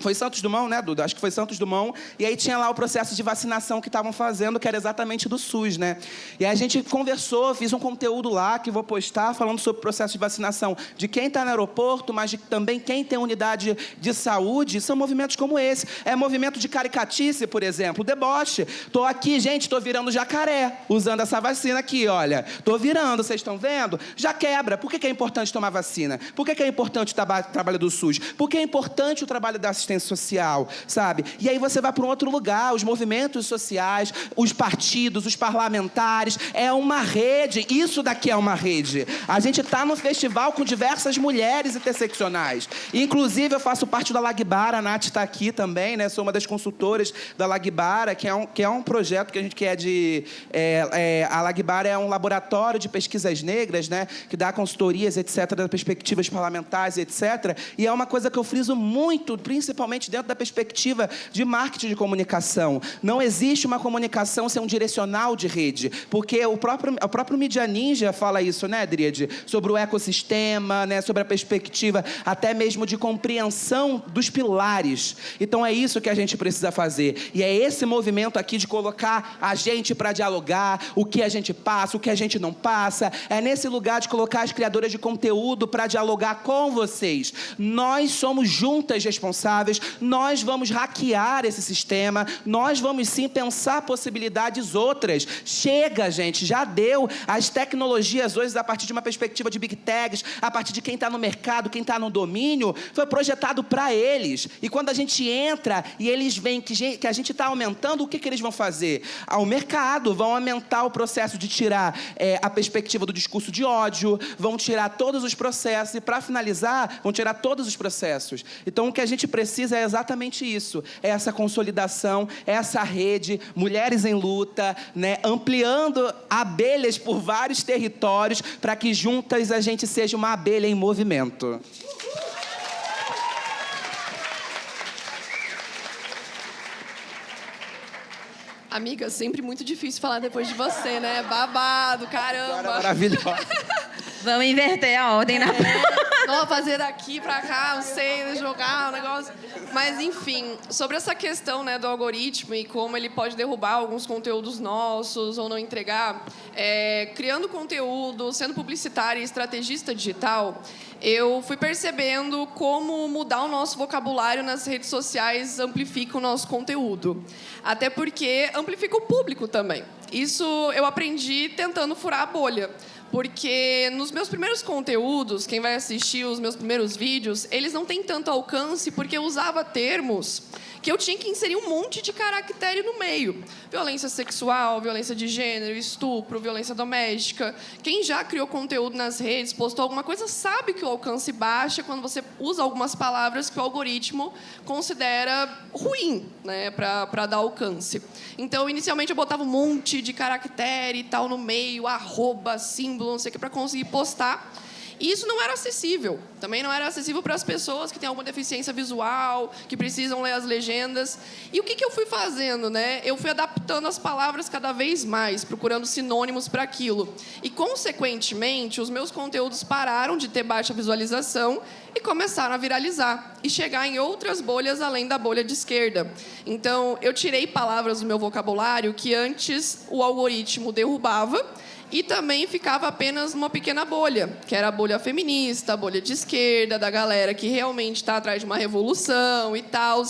Foi Santos Dumont, né, Duda? Acho que foi Santos Dumont. E aí tinha lá o processo de vacinação que estavam fazendo, que era exatamente do SUS, né? E aí a gente conversou, fiz um conteúdo lá, que vou postar, falando sobre o processo de vacinação de quem está no aeroporto, mas também quem tem unidade de saúde. São movimentos como esse. É movimento de caricatice, por exemplo, deboche. Tô aqui, gente, tô virando jacaré, usando essa vacina aqui, olha. Tô virando, vocês estão vendo? Já quebra. Por que é importante tomar vacina? Por que é importante o trabalho do SUS? Por que é importante o trabalho da assistência social, sabe? E aí você vai para um outro lugar, os movimentos sociais, os partidos, os parlamentares, é uma rede, isso daqui é uma rede. A gente está no festival com diversas mulheres interseccionais. Inclusive, eu faço parte da Lagbara, a Nath está aqui também, né? Sou uma das consultoras da Lagbara, que é um projeto que a gente quer de... a Lagbara é um laboratório de pesquisas negras, né? Que dá consultorias, etc., das perspectivas parlamentares, etc. E é uma coisa que eu friso muito, principalmente dentro da perspectiva de marketing de comunicação. Não existe uma comunicação sem um direcional de rede, porque o próprio Mídia Ninja fala isso, né, Dríade? Sobre o ecossistema, né, sobre a perspectiva até mesmo de compreensão dos pilares. Então é isso que a gente precisa fazer. E é esse movimento aqui de colocar a gente para dialogar, o que a gente passa, o que a gente não passa. É nesse lugar de colocar as criadoras de conteúdo para dialogar com vocês. Nós somos juntas responsáveis. Nós vamos hackear esse sistema, nós vamos sim pensar possibilidades outras. Chega, gente, já deu. As tecnologias hoje, a partir de uma perspectiva de Big Techs, a partir de quem está no mercado, quem está no domínio, foi projetado para eles. E quando a gente entra e eles veem que a gente está aumentando, o que eles vão fazer? Ao mercado, vão aumentar o processo de tirar a perspectiva do discurso de ódio, vão tirar todos os processos e, para finalizar, vão tirar todos os processos. Então, o que a gente precisa é exatamente isso, é essa consolidação, essa rede, mulheres em luta, né, ampliando abelhas por vários territórios para que juntas a gente seja uma abelha em movimento. Amiga, sempre muito difícil falar depois de você, né? Babado, caramba. Maravilhosa. Vamos inverter a ordem na... Não, fazer daqui pra cá, não sei, jogar o negócio. Mas, enfim, sobre essa questão, né, do algoritmo e como ele pode derrubar alguns conteúdos nossos ou não entregar, criando conteúdo, sendo publicitária e estrategista digital, eu fui percebendo como mudar o nosso vocabulário nas redes sociais amplifica o nosso conteúdo. Até porque amplifica o público também. Isso eu aprendi tentando furar a bolha. Porque nos meus primeiros conteúdos, quem vai assistir os meus primeiros vídeos, eles não têm tanto alcance porque eu usava termos que eu tinha que inserir um monte de caractere no meio. Violência sexual, violência de gênero, estupro, violência doméstica. Quem já criou conteúdo nas redes, postou alguma coisa, sabe que o alcance baixa quando você usa algumas palavras que o algoritmo considera ruim, né, para dar alcance. Então, inicialmente, eu botava um monte de caractere e tal no meio, arroba, símbolo, não sei o que, para conseguir postar. E isso não era acessível. Também não era acessível para as pessoas que têm alguma deficiência visual, que precisam ler as legendas. E o que eu fui fazendo, né? Eu fui adaptando as palavras cada vez mais, procurando sinônimos para aquilo. E, consequentemente, os meus conteúdos pararam de ter baixa visualização e começaram a viralizar e chegar em outras bolhas além da bolha de esquerda. Então, eu tirei palavras do meu vocabulário que antes o algoritmo derrubava e também ficava apenas numa pequena bolha, que era a bolha feminista, a bolha de esquerda, da galera que realmente está atrás de uma revolução e tal.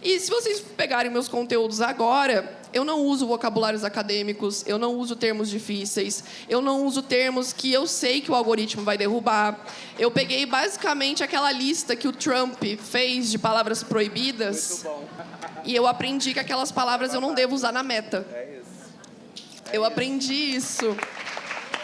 E se vocês pegarem meus conteúdos agora, eu não uso vocabulários acadêmicos, eu não uso termos difíceis, eu não uso termos que eu sei que o algoritmo vai derrubar. Eu peguei basicamente aquela lista que o Trump fez de palavras proibidas. Muito bom. E eu aprendi que aquelas palavras eu não devo usar na meta. Eu aprendi isso,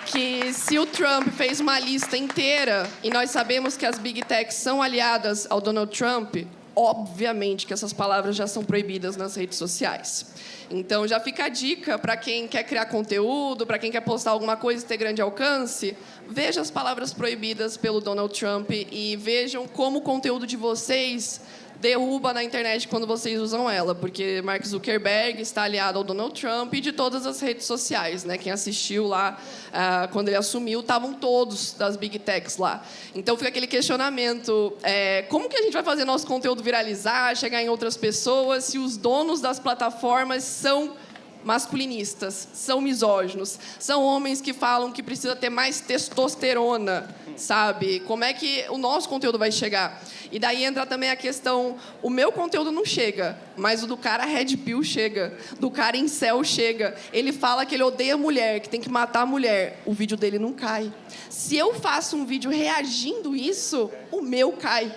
que se o Trump fez uma lista inteira, e nós sabemos que as Big Techs são aliadas ao Donald Trump, obviamente que essas palavras já são proibidas nas redes sociais. Então, já fica a dica para quem quer criar conteúdo, para quem quer postar alguma coisa e ter grande alcance, veja as palavras proibidas pelo Donald Trump e vejam como o conteúdo de vocês derruba na internet quando vocês usam ela, porque Mark Zuckerberg está aliado ao Donald Trump e de todas as redes sociais, né? Quem assistiu lá, quando ele assumiu, estavam todos das Big Techs lá. Então, fica aquele questionamento, como que a gente vai fazer nosso conteúdo viralizar, chegar em outras pessoas, se os donos das plataformas são masculinistas, são misóginos, são homens que falam que precisa ter mais testosterona, sabe? Como é que o nosso conteúdo vai chegar? E daí entra também a questão, o meu conteúdo não chega, mas o do cara Red Pill chega, do cara incel chega. Ele fala que ele odeia mulher, que tem que matar a mulher. O vídeo dele não cai. Se eu faço um vídeo reagindo isso, o meu cai.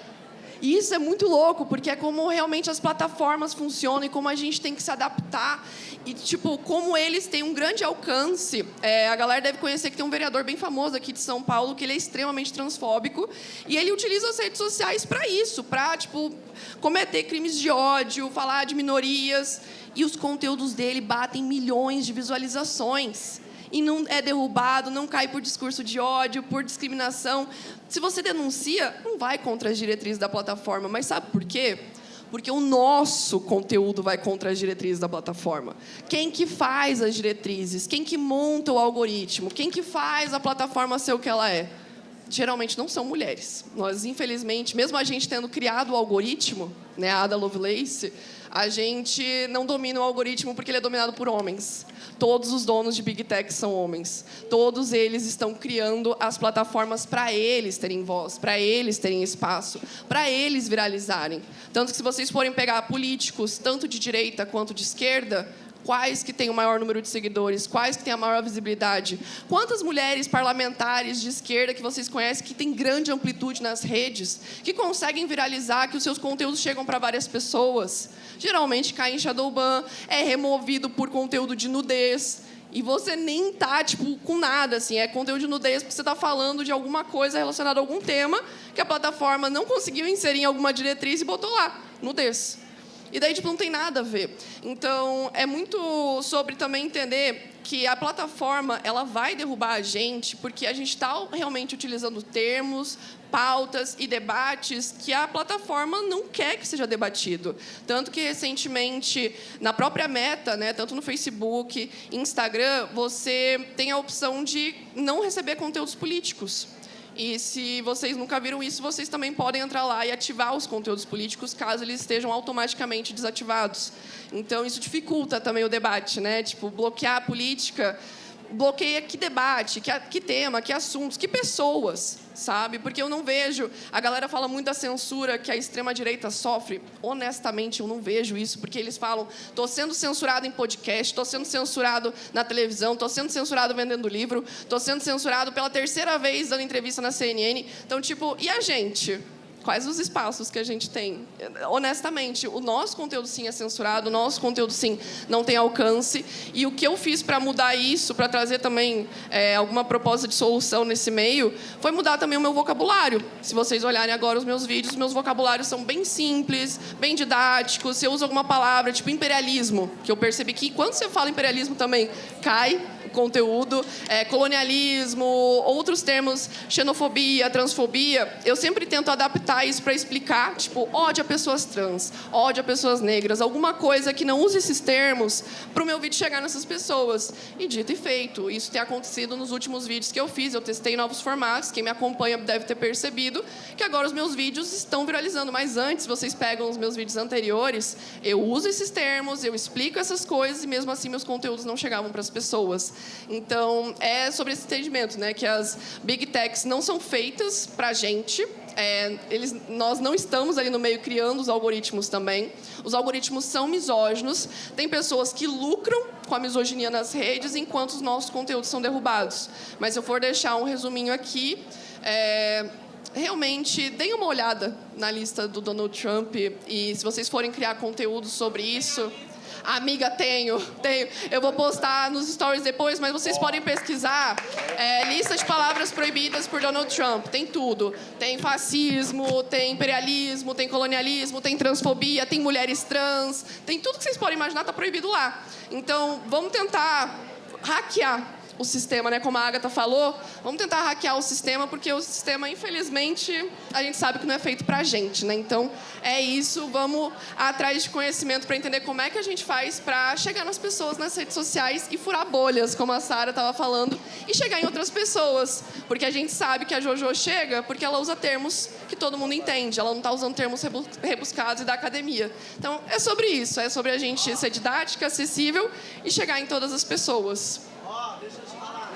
E isso é muito louco, porque é como realmente as plataformas funcionam e como a gente tem que se adaptar. E, tipo, como eles têm um grande alcance. A galera deve conhecer que tem um vereador bem famoso aqui de São Paulo, que ele é extremamente transfóbico. E ele utiliza as redes sociais para isso, para, tipo, cometer crimes de ódio, falar de minorias. E os conteúdos dele batem milhões de visualizações. E não é derrubado, não cai por discurso de ódio, por discriminação. Se você denuncia, não vai contra as diretrizes da plataforma. Mas sabe por quê? Porque o nosso conteúdo vai contra as diretrizes da plataforma. Quem que faz as diretrizes? Quem que monta o algoritmo? Quem que faz a plataforma ser o que ela é? Geralmente não são mulheres. Nós, infelizmente, mesmo a gente tendo criado o algoritmo, né, a Ada Lovelace, a gente não domina o algoritmo porque ele é dominado por homens. Todos os donos de Big Tech são homens. Todos eles estão criando as plataformas para eles terem voz, para eles terem espaço, para eles viralizarem. Tanto que, se vocês forem pegar políticos, tanto de direita quanto de esquerda, quais que têm o maior número de seguidores, quais que têm a maior visibilidade, quantas mulheres parlamentares de esquerda que vocês conhecem que têm grande amplitude nas redes, que conseguem viralizar, que os seus conteúdos chegam para várias pessoas. Geralmente cai em shadowban, é removido por conteúdo de nudez, e você nem tá, tipo, com nada, assim, é conteúdo de nudez porque você está falando de alguma coisa relacionada a algum tema que a plataforma não conseguiu inserir em alguma diretriz e botou lá, nudez. E daí, tipo, não tem nada a ver. Então, é muito sobre também entender que a plataforma ela vai derrubar a gente porque a gente está realmente utilizando termos, pautas e debates que a plataforma não quer que seja debatido. Tanto que, recentemente, na própria Meta, né, tanto no Facebook, Instagram, você tem a opção de não receber conteúdos políticos. E se vocês nunca viram isso, vocês também podem entrar lá e ativar os conteúdos políticos, caso eles estejam automaticamente desativados. Então, isso dificulta também o debate, né? Tipo, bloquear a política bloqueia que debate, que tema, que assuntos, que pessoas, sabe? Porque eu não vejo... A galera fala muito da censura que a extrema-direita sofre. Honestamente, eu não vejo isso, porque eles falam: estou sendo censurado em podcast, estou sendo censurado na televisão, estou sendo censurado vendendo livro, estou sendo censurado pela 3ª vez dando entrevista na CNN. Então, tipo, e a gente? Quais os espaços que a gente tem? Honestamente, o nosso conteúdo, sim, é censurado, o nosso conteúdo, sim, não tem alcance. E o que eu fiz para mudar isso, para trazer também alguma proposta de solução nesse meio, foi mudar também o meu vocabulário. Se vocês olharem agora os meus vídeos, meus vocabulários são bem simples, bem didáticos. Se eu uso alguma palavra, tipo imperialismo, que eu percebi que quando você fala imperialismo também cai conteúdo, colonialismo, outros termos, xenofobia, transfobia, eu sempre tento adaptar isso para explicar, tipo, ódio a pessoas trans, ódio a pessoas negras, alguma coisa que não use esses termos para o meu vídeo chegar nessas pessoas. E dito e feito, isso tem acontecido nos últimos vídeos que eu fiz, eu testei novos formatos, quem me acompanha deve ter percebido que agora os meus vídeos estão viralizando, mas antes, vocês pegam os meus vídeos anteriores, eu uso esses termos, eu explico essas coisas e mesmo assim meus conteúdos não chegavam para as pessoas. Então, é sobre esse entendimento, né, que as Big Techs não são feitas para a gente. Nós não estamos ali no meio criando os algoritmos também. Os algoritmos são misóginos. Tem pessoas que lucram com a misoginia nas redes, enquanto os nossos conteúdos são derrubados. Mas se eu for deixar um resuminho aqui... realmente, deem uma olhada na lista do Donald Trump e se vocês forem criar conteúdo sobre isso... Amiga, tenho. Eu vou postar nos stories depois, mas vocês podem pesquisar lista de palavras proibidas por Donald Trump. Tem tudo. Tem fascismo, tem imperialismo, tem colonialismo, tem transfobia, tem mulheres trans. Tem tudo que vocês podem imaginar, está proibido lá. Então, vamos tentar hackear o sistema, né? Como a Agatha falou, vamos tentar hackear o sistema, porque o sistema, infelizmente, a gente sabe que não é feito pra gente, né? Então, é isso, vamos atrás de conhecimento para entender como é que a gente faz para chegar nas pessoas nas redes sociais e furar bolhas, como a Sara estava falando, e chegar em outras pessoas, porque a gente sabe que a Jojo chega porque ela usa termos que todo mundo entende, ela não está usando termos rebuscados e da academia. Então, é sobre isso, é sobre a gente ser didática, acessível e chegar em todas as pessoas. Deixa eu te falar.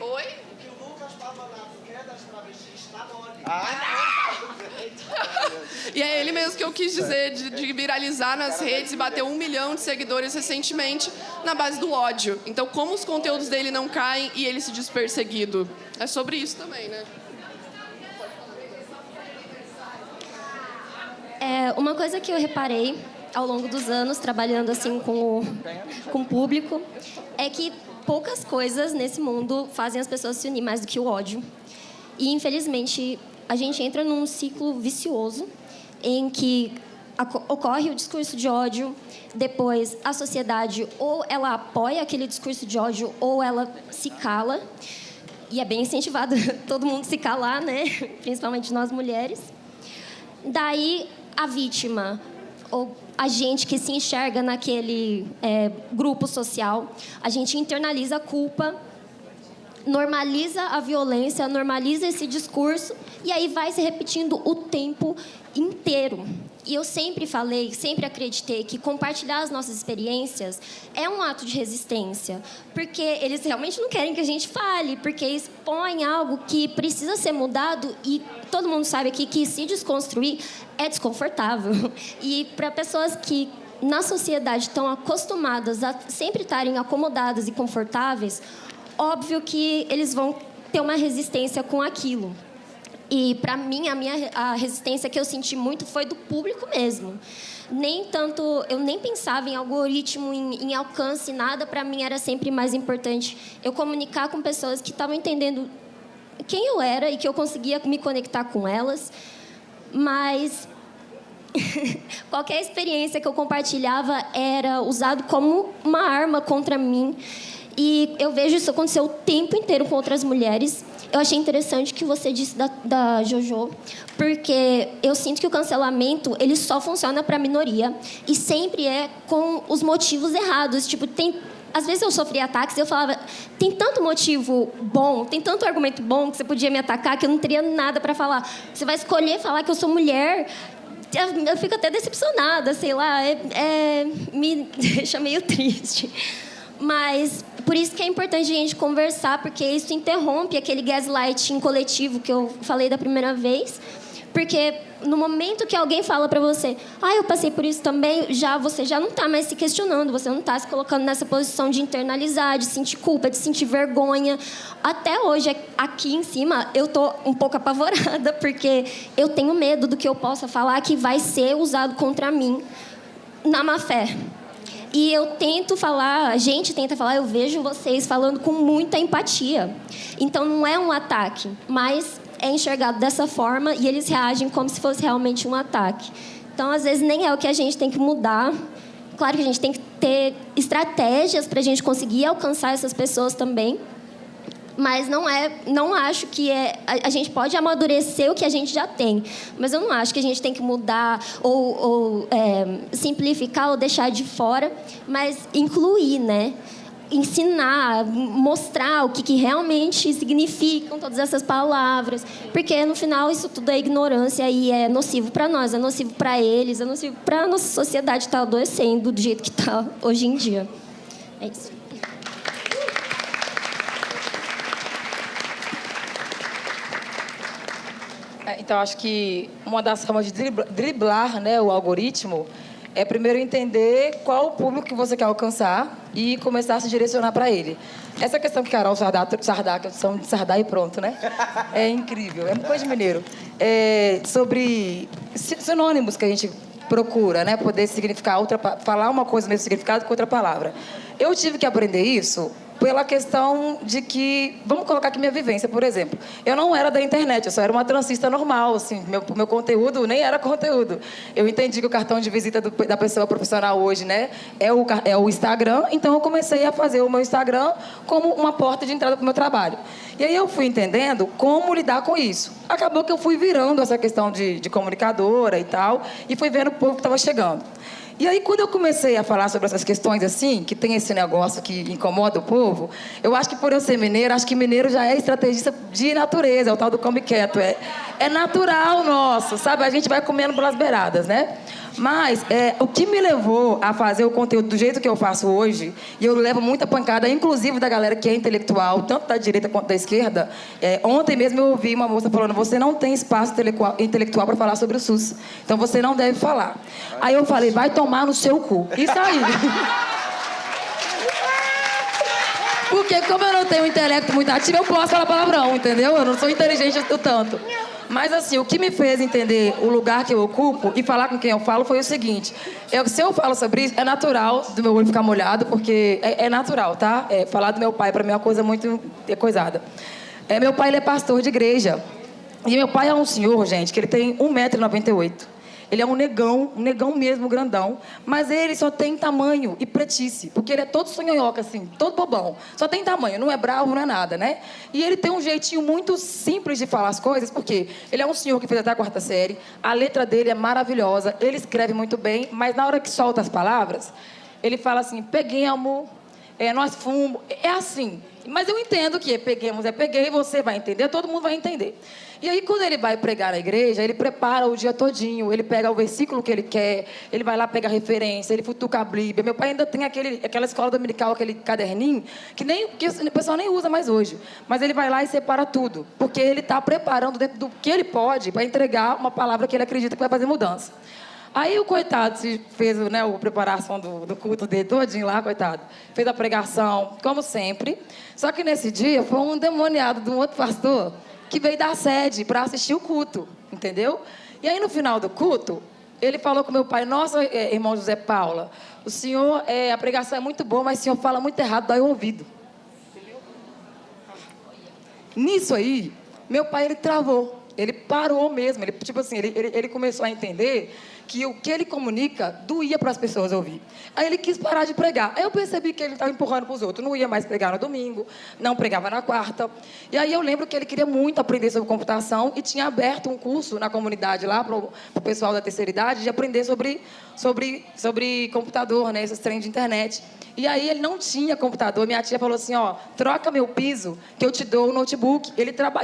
Oi? O que o Lucas Pavanato quer das travestis tá mole. E é ele mesmo que eu quis dizer, de viralizar nas redes e bater 1 milhão de seguidores recentemente na base do ódio. Então, como os conteúdos dele não caem e ele se diz perseguido? É sobre isso também, né? Uma coisa que eu reparei ao longo dos anos, trabalhando assim com o público, é que poucas coisas nesse mundo fazem as pessoas se unir mais do que o ódio. E, infelizmente, a gente entra num ciclo vicioso em que ocorre o discurso de ódio, depois a sociedade ou ela apoia aquele discurso de ódio ou ela se cala. E é bem incentivado todo mundo se calar, né? Principalmente nós mulheres. Daí, a vítima, ou a gente que se enxerga naquele grupo social, a gente internaliza a culpa, normaliza a violência, normaliza esse discurso e aí vai se repetindo o tempo inteiro. E eu sempre falei, sempre acreditei que compartilhar as nossas experiências é um ato de resistência, porque eles realmente não querem que a gente fale, porque expõem algo que precisa ser mudado e todo mundo sabe aqui que se desconstruir é desconfortável. E para pessoas que na sociedade estão acostumadas a sempre estarem acomodadas e confortáveis, óbvio que eles vão ter uma resistência com aquilo. E, para mim, a resistência que eu senti muito foi do público mesmo. Nem tanto... Eu nem pensava em algoritmo, em alcance, nada. Para mim, era sempre mais importante eu comunicar com pessoas que estavam entendendo quem eu era e que eu conseguia me conectar com elas. Mas... qualquer experiência que eu compartilhava era usado como uma arma contra mim. E eu vejo isso acontecer o tempo inteiro com outras mulheres. Eu achei interessante o que você disse da Jojo, porque eu sinto que o cancelamento ele só funciona para a minoria e sempre é com os motivos errados. Tipo, às vezes eu sofria ataques e eu falava, tem tanto motivo bom, tem tanto argumento bom que você podia me atacar que eu não teria nada para falar. Você vai escolher falar que eu sou mulher, eu fico até decepcionada, sei lá, me deixa meio triste. Mas por isso que é importante a gente conversar, porque isso interrompe aquele gaslighting coletivo que eu falei da primeira vez. Porque no momento que alguém fala pra você, eu passei por isso também, você já não tá mais se questionando, você não tá se colocando nessa posição de internalizar, de sentir culpa, de sentir vergonha. Até hoje, aqui em cima, eu tô um pouco apavorada, porque eu tenho medo do que eu possa falar que vai ser usado contra mim na má fé. E eu tento falar, a gente tenta falar, eu vejo vocês falando com muita empatia. Então, não é um ataque, mas é enxergado dessa forma e eles reagem como se fosse realmente um ataque. Então, às vezes, nem é o que a gente tem que mudar. Claro que a gente tem que ter estratégias para a gente conseguir alcançar essas pessoas também. Mas não acho que a gente pode amadurecer o que a gente já tem. Mas eu não acho que a gente tem que mudar ou simplificar ou deixar de fora, mas incluir, né? Ensinar, mostrar o que realmente significam todas essas palavras. Porque, no final, isso tudo é ignorância e é nocivo para nós, é nocivo para eles, é nocivo para a nossa sociedade estar adoecendo do jeito que está hoje em dia. É isso. Então, acho que uma das formas de driblar, né, o algoritmo é primeiro entender qual o público que você quer alcançar e começar a se direcionar para ele. Essa questão que Carol Sardak, que são de Sardá e pronto, né? É incrível, é uma coisa de mineiro. Sobre sinônimos que a gente procura, né? Poder significar falar uma coisa no mesmo significado com outra palavra. Eu tive que aprender isso pela questão de que... Vamos colocar aqui minha vivência, por exemplo. Eu não era da internet, eu só era uma transista normal, assim. Meu conteúdo nem era conteúdo. Eu entendi que o cartão de visita da pessoa profissional hoje, né, é o Instagram, então eu comecei a fazer o meu Instagram como uma porta de entrada para o meu trabalho. E aí eu fui entendendo como lidar com isso. Acabou que eu fui virando essa questão de comunicadora e tal, e fui vendo o povo que estava chegando. E aí, quando eu comecei a falar sobre essas questões assim, que tem esse negócio que incomoda o povo, eu acho que por eu ser mineiro, acho que mineiro já é estrategista de natureza, é o tal do come quieto. É natural nosso, sabe? A gente vai comendo pelas beiradas, né? Mas o que me levou a fazer o conteúdo do jeito que eu faço hoje, e eu levo muita pancada, inclusive da galera que é intelectual, tanto da direita quanto da esquerda, ontem mesmo eu ouvi uma moça falando, você não tem espaço intelectual para falar sobre o SUS, então você não deve falar. Aí eu falei, vai tomar no seu cu. Isso aí. Porque como eu não tenho um intelecto muito ativo, eu posso falar palavrão, entendeu? Eu não sou inteligente o tanto. Mas, assim, o que me fez entender o lugar que eu ocupo e falar com quem eu falo foi o seguinte. Se eu falo sobre isso, é natural do meu olho ficar molhado, porque é natural, tá? Falar do meu pai, pra mim, é uma coisa muito coisada. Meu pai, ele é pastor de igreja. E meu pai é um senhor, gente, que ele tem 1,98 m. Ele é um negão mesmo, grandão. Mas ele só tem tamanho e pretice. Porque ele é todo sonhonhoca, assim, todo bobão. Só tem tamanho, não é bravo, não é nada, né? E ele tem um jeitinho muito simples de falar as coisas, porque ele é um senhor que fez até a 4ª série. A letra dele é maravilhosa, ele escreve muito bem, mas na hora que solta as palavras, ele fala assim, peguemos, nós fomos. É assim. Mas eu entendo que peguemos, peguei, você vai entender, todo mundo vai entender. E aí, quando ele vai pregar na igreja, ele prepara o dia todinho, ele pega o versículo que ele quer, ele vai lá pegar referência, ele futuca a Bíblia. Meu pai ainda tem aquela escola dominical, aquele caderninho, que o pessoal nem usa mais hoje. Mas ele vai lá e separa tudo, porque ele está preparando dentro do que ele pode para entregar uma palavra que ele acredita que vai fazer mudança. Aí o coitado fez, né, a preparação do culto dele todinho lá, coitado. Fez a pregação, como sempre. Só que nesse dia foi um endemoniado de um outro pastor que veio da sede para assistir o culto, entendeu? E aí no final do culto, ele falou com meu pai, nossa, irmão José Paula, o senhor, a pregação é muito boa, mas o senhor fala muito errado, dói o ouvido. Entendeu? Nisso aí, meu pai, ele travou. Ele parou mesmo, ele começou a entender que o que ele comunica doía para as pessoas ouvir. Aí ele quis parar de pregar. Aí eu percebi que ele estava empurrando para os outros. Não ia mais pregar no domingo, não pregava na quarta. E aí eu lembro que ele queria muito aprender sobre computação e tinha aberto um curso na comunidade lá para o pessoal da terceira idade de aprender sobre computador, né, esses trem de internet. E aí ele não tinha computador. Minha tia falou assim, ó, troca meu piso que eu te dou o notebook.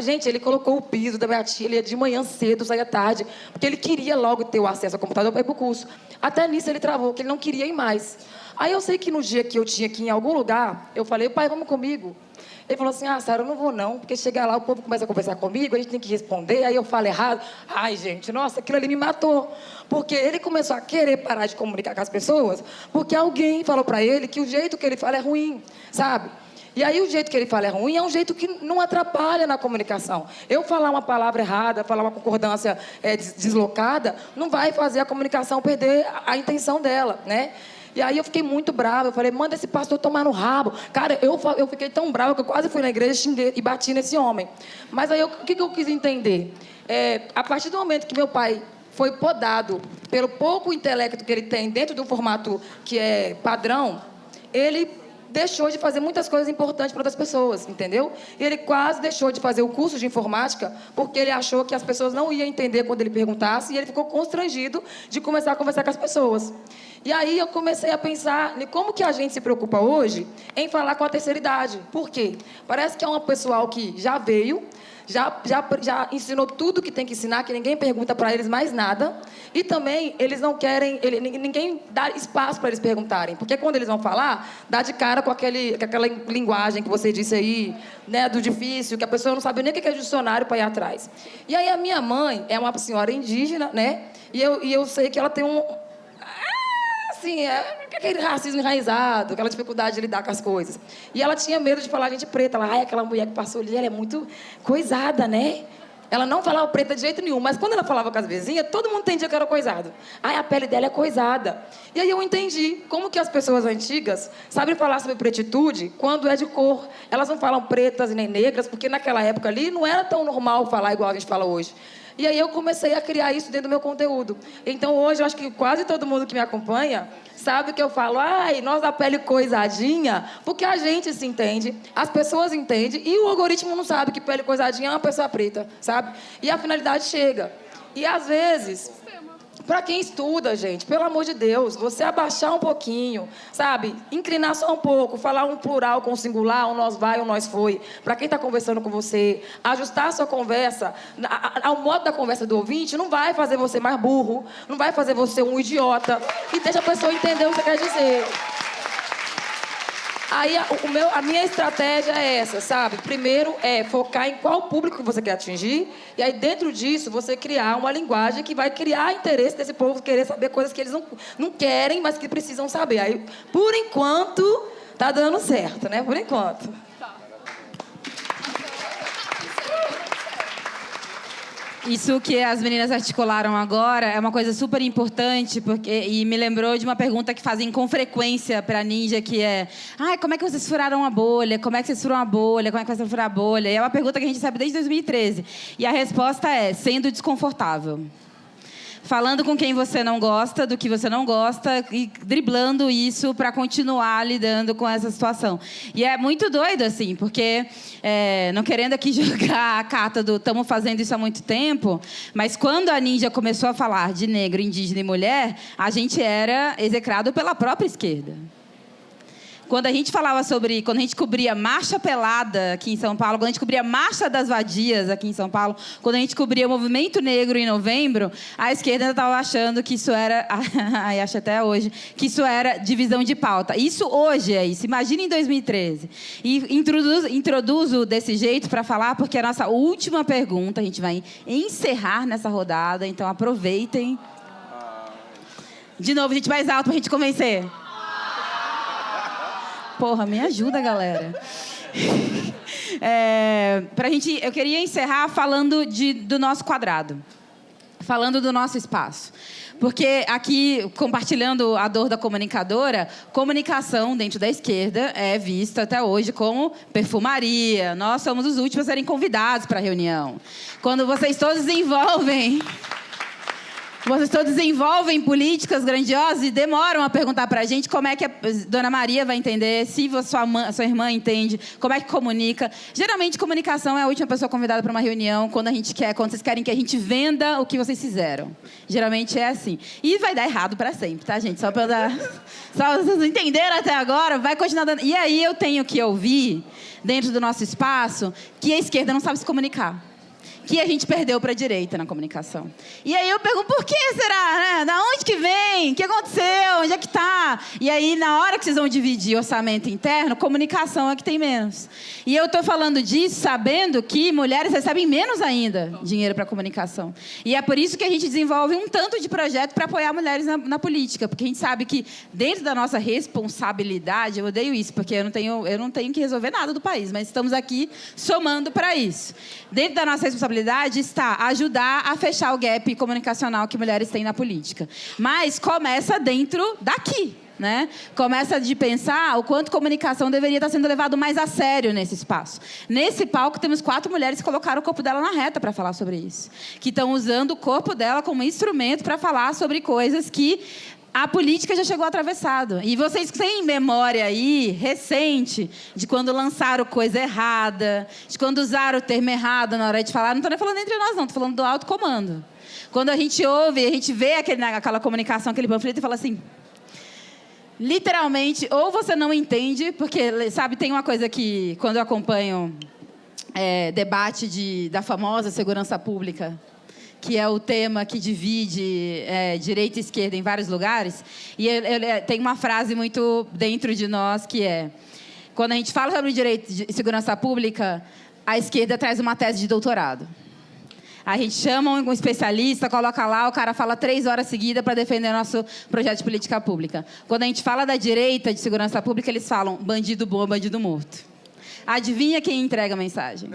Gente, ele colocou o piso da minha tia, ele ia de manhã cedo, saía tarde, porque ele queria logo ter o acesso ao computador para ir pro curso. Até nisso ele travou, que ele não queria ir mais. Aí eu sei que no dia que eu tinha que ir em algum lugar, eu falei, pai, vamos comigo. Ele falou assim, Sara, eu não vou não, porque chegar lá o povo começa a conversar comigo, a gente tem que responder, aí eu falo errado. Ai, gente, nossa, aquilo ali me matou. Porque ele começou a querer parar de comunicar com as pessoas, porque alguém falou pra ele que o jeito que ele fala é ruim, sabe? E aí o jeito que ele fala é ruim é um jeito que não atrapalha na comunicação. Eu falar uma palavra errada, falar uma concordância deslocada, não vai fazer a comunicação perder a intenção dela, né? E aí eu fiquei muito brava, eu falei, manda esse pastor tomar no rabo. Cara, eu fiquei tão brava que eu quase fui na igreja, xinguei e bati nesse homem. Mas aí o que eu quis entender? A partir do momento que meu pai foi podado pelo pouco intelecto que ele tem dentro do formato que é padrão, ele deixou de fazer muitas coisas importantes para outras pessoas, entendeu? E ele quase deixou de fazer o curso de informática porque ele achou que as pessoas não iam entender quando ele perguntasse e ele ficou constrangido de começar a conversar com as pessoas. E aí eu comecei a pensar em como que a gente se preocupa hoje em falar com a terceira idade. Por quê? Parece que é um pessoal que já veio, já ensinou tudo que tem que ensinar, que ninguém pergunta para eles mais nada. E também eles não querem, ninguém dá espaço para eles perguntarem. Porque quando eles vão falar, dá de cara com aquela linguagem que você disse aí, né, do difícil, que a pessoa não sabe nem o que é dicionário para ir atrás. E aí a minha mãe é uma senhora indígena, né? E eu sei que ela tem assim, aquele racismo enraizado, aquela dificuldade de lidar com as coisas. E ela tinha medo de falar gente preta. Ela, aquela mulher que passou ali, ela é muito coisada, né? Ela não falava preta de jeito nenhum, mas quando ela falava com as vizinhas, todo mundo entendia que era coisado. A pele dela é coisada. E aí eu entendi como que as pessoas antigas sabem falar sobre pretitude quando é de cor. Elas não falam pretas e nem negras, porque naquela época ali não era tão normal falar igual a gente fala hoje. E aí eu comecei a criar isso dentro do meu conteúdo. Então hoje eu acho que quase todo mundo que me acompanha sabe que eu falo, nós da pele coisadinha, porque a gente se entende, as pessoas entendem, e o algoritmo não sabe que pele coisadinha é uma pessoa preta, sabe? E a finalidade chega. E às vezes, para quem estuda, gente, pelo amor de Deus, você abaixar um pouquinho, sabe? Inclinar só um pouco, falar um plural com singular, um nós vai, um nós foi, para quem está conversando com você, ajustar a sua conversa ao modo da conversa do ouvinte, não vai fazer você mais burro, não vai fazer você um idiota, e deixa a pessoa entender o que você quer dizer. Aí a minha estratégia é essa, sabe? Primeiro é focar em qual público você quer atingir, e aí dentro disso você criar uma linguagem que vai criar interesse desse povo querer saber coisas que eles não querem, mas que precisam saber. Aí, por enquanto, tá dando certo, né? Por enquanto. Isso que as meninas articularam agora é uma coisa super importante, e me lembrou de uma pergunta que fazem com frequência para a Ninja, que é: como é que vocês furaram a bolha? Como é que vocês furam a bolha? Como é que vocês furar a bolha? E é uma pergunta que a gente sabe desde 2013. E a resposta é: sendo desconfortável. Falando com quem você não gosta, do que você não gosta, e driblando isso para continuar lidando com essa situação. E é muito doido, assim, porque, não querendo aqui jogar a carta do estamos fazendo isso há muito tempo, mas quando a Ninja começou a falar de negro, indígena e mulher, a gente era execrado pela própria esquerda. Quando a gente cobria Marcha Pelada aqui em São Paulo, quando a gente cobria Marcha das Vadias aqui em São Paulo, quando a gente cobria o Movimento Negro em novembro, a esquerda ainda estava achando que isso era, e acho até hoje, que isso era divisão de pauta. Isso hoje é isso. Imagina em 2013. E introduzo desse jeito para falar, porque a nossa última pergunta, a gente vai encerrar nessa rodada, então aproveitem. De novo, gente, mais alto para a gente convencer. Porra, me ajuda, galera. Eu queria encerrar falando do nosso quadrado. Falando do nosso espaço. Porque aqui, compartilhando a dor da comunicadora, comunicação dentro da esquerda é vista até hoje como perfumaria. Nós somos os últimos a serem convidados para a reunião. Quando vocês todos desenvolvem Vocês todos desenvolvem políticas grandiosas e demoram a perguntar pra gente como é que a Dona Maria vai entender, se sua irmã entende, como é que comunica. Geralmente, comunicação é a última pessoa convidada para uma reunião quando vocês querem que a gente venda o que vocês fizeram. Geralmente é assim. E vai dar errado pra sempre, tá, gente? Só vocês entenderam até agora, vai continuar dando. E aí eu tenho que ouvir, dentro do nosso espaço, que a esquerda não sabe se comunicar. Que a gente perdeu para a direita na comunicação. E aí eu pergunto, por que será? Né? Da onde que vem? O que aconteceu? Onde é que está? E aí, na hora que vocês vão dividir orçamento interno, comunicação é que tem menos. E eu estou falando disso sabendo que mulheres recebem menos ainda dinheiro para comunicação. E é por isso que a gente desenvolve um tanto de projeto para apoiar mulheres na política. Porque a gente sabe que, dentro da nossa responsabilidade, eu odeio isso, porque eu não tenho que resolver nada do país, mas estamos aqui somando para isso. Dentro da nossa responsabilidade está ajudar a fechar o gap comunicacional que mulheres têm na política. Mas começa dentro daqui, né? Começa de pensar o quanto comunicação deveria estar sendo levado mais a sério nesse espaço. Nesse palco temos 4 mulheres que colocaram o corpo dela na reta para falar sobre isso. Que estão usando o corpo dela como instrumento para falar sobre coisas que a política já chegou atravessado. E vocês têm memória aí, recente, de quando lançaram coisa errada, de quando usaram o termo errado na hora de falar. Não estou nem falando entre nós, não. Estou falando do alto comando. Quando a gente ouve, a gente vê aquela comunicação, aquele panfleto e fala assim... Literalmente, ou você não entende, porque, sabe, tem uma coisa que, quando eu acompanho debate da famosa segurança pública... que é o tema que divide direita e esquerda em vários lugares. E tem uma frase muito dentro de nós que é... Quando a gente fala sobre direito e segurança pública, a esquerda traz uma tese de doutorado. A gente chama um especialista, coloca lá, o cara fala 3 horas seguidas para defender nosso projeto de política pública. Quando a gente fala da direita de segurança pública, eles falam bandido bom, bandido morto. Adivinha quem entrega a mensagem?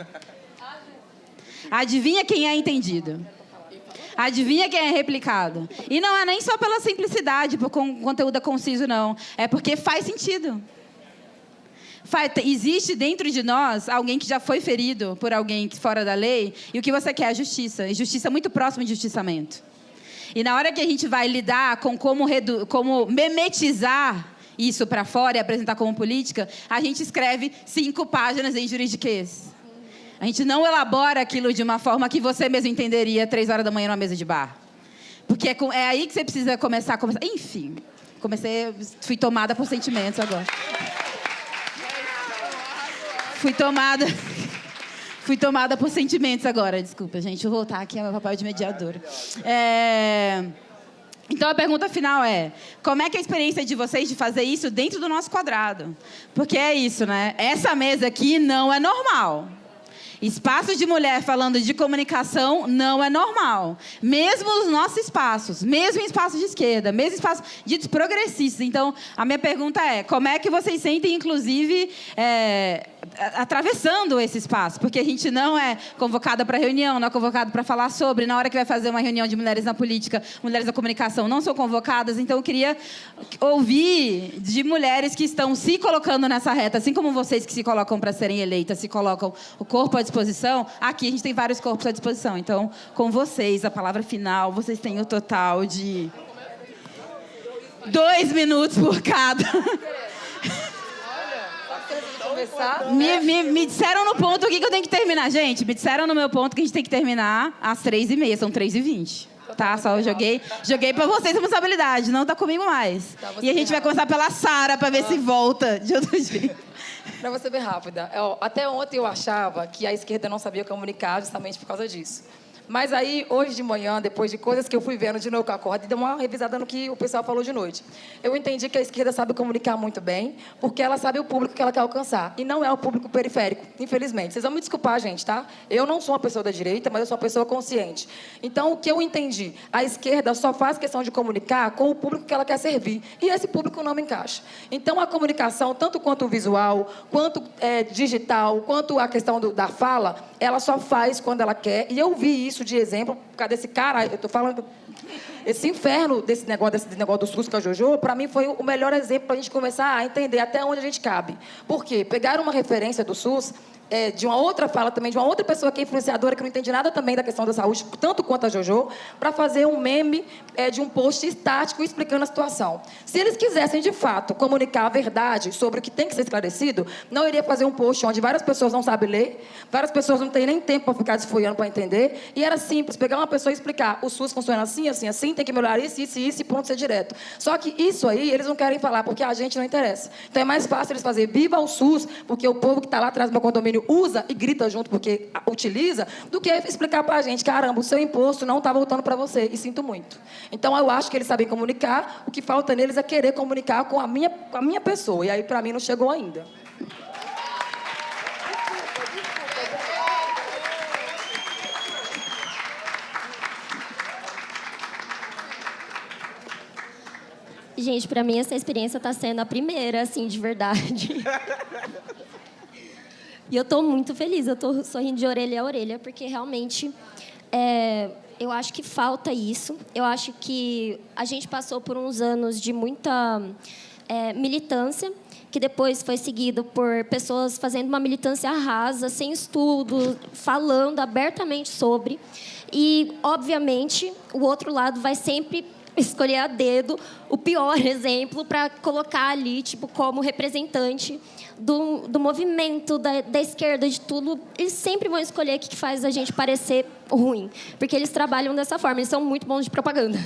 Adivinha quem é entendido? Adivinha quem é replicado? E não é nem só pela simplicidade, porque o conteúdo é conciso, não. É porque faz sentido. Existe dentro de nós alguém que já foi ferido por alguém fora da lei, e o que você quer é justiça. E justiça é muito próximo de justiçamento. E na hora que a gente vai lidar com como memetizar isso para fora e apresentar como política, a gente escreve 5 páginas em juridiquês. A gente não elabora aquilo de uma forma que você mesmo entenderia 3 horas da manhã numa mesa de bar. Porque é aí que você precisa começar a conversar. Enfim, fui tomada por sentimentos agora. Fui tomada por sentimentos agora. Desculpa, gente. Vou voltar aqui ao meu papel de mediadora. Então, a pergunta final é... Como é que é a experiência de vocês de fazer isso dentro do nosso quadrado? Porque é isso, né? Essa mesa aqui não é normal. Espaço de mulher falando de comunicação não é normal. Mesmo nos nossos espaços, mesmo em espaços de esquerda, mesmo em espaços ditos progressistas. Então, a minha pergunta é, como é que vocês sentem, inclusive, atravessando esse espaço? Porque a gente não é convocada para reunião, não é convocada para falar sobre. Na hora que vai fazer uma reunião de mulheres na política, mulheres na comunicação não são convocadas. Então, eu queria ouvir de mulheres que estão se colocando nessa reta, assim como vocês que se colocam para serem eleitas, se colocam o corpo à disposição. Aqui a gente tem vários corpos à disposição. Então, com vocês, a palavra final, vocês têm o total de 2 minutos por cada. Me disseram no ponto aqui que eu tenho que terminar. Gente, me disseram no meu ponto que a gente tem que terminar às 3h30. São 3h20. Tá? Só eu joguei pra vocês a responsabilidade. Não tá comigo mais. Tá, e a gente vai começar pela Sara pra ver se volta de outro jeito. Pra você ver rápida. Até ontem eu achava que a esquerda não sabia comunicar justamente por causa disso. Mas aí, hoje de manhã, depois de coisas que eu fui vendo de novo com a corda, e dei uma revisada no que o pessoal falou de noite. Eu entendi que a esquerda sabe comunicar muito bem, porque ela sabe o público que ela quer alcançar. E não é o público periférico, infelizmente. Vocês vão me desculpar, gente, tá? Eu não sou uma pessoa da direita, mas eu sou uma pessoa consciente. Então, o que eu entendi? A esquerda só faz questão de comunicar com o público que ela quer servir. E esse público não me encaixa. Então, a comunicação, tanto quanto o visual, quanto digital, quanto a questão da fala, ela só faz quando ela quer. E eu vi isso de exemplo, por causa desse cara, eu tô falando, esse inferno desse negócio do SUS com a Jojo, para mim foi o melhor exemplo para a gente começar a entender até onde a gente cabe. Por quê? Pegaram uma referência do SUS, de uma outra fala também, de uma outra pessoa que é influenciadora, que não entende nada também da questão da saúde, tanto quanto a Jojo, para fazer um meme de um post estático explicando a situação. Se eles quisessem, de fato, comunicar a verdade sobre o que tem que ser esclarecido, não iria fazer um post onde várias pessoas não sabem ler, várias pessoas não têm nem tempo para ficar desfolhando para entender, e era simples, pegar uma pessoa e explicar, o SUS funciona assim, assim, assim, tem que melhorar isso, isso e isso, e pronto, ser direto. Só que isso aí, eles não querem falar, porque a gente não interessa. Então é mais fácil eles fazer viva o SUS, porque o povo que está lá atrás do meu condomínio usa e grita junto porque utiliza, do que explicar para a gente, caramba, o seu imposto não está voltando para você, e sinto muito. Então eu acho que eles sabem comunicar, o que falta neles é querer comunicar com a minha pessoa, e aí para mim não chegou ainda. Gente, para mim essa experiência está sendo a primeira, assim, de verdade. E eu estou muito feliz, eu estou sorrindo de orelha a orelha, porque realmente eu acho que falta isso. Eu acho que a gente passou por uns anos de muita militância, que depois foi seguido por pessoas fazendo uma militância rasa, sem estudo, falando abertamente sobre. E, obviamente, o outro lado vai sempre escolher a dedo o pior exemplo para colocar ali, tipo, como representante do movimento, da esquerda, de tudo. Eles sempre vão escolher o que faz a gente parecer ruim, porque eles trabalham dessa forma, eles são muito bons de propaganda.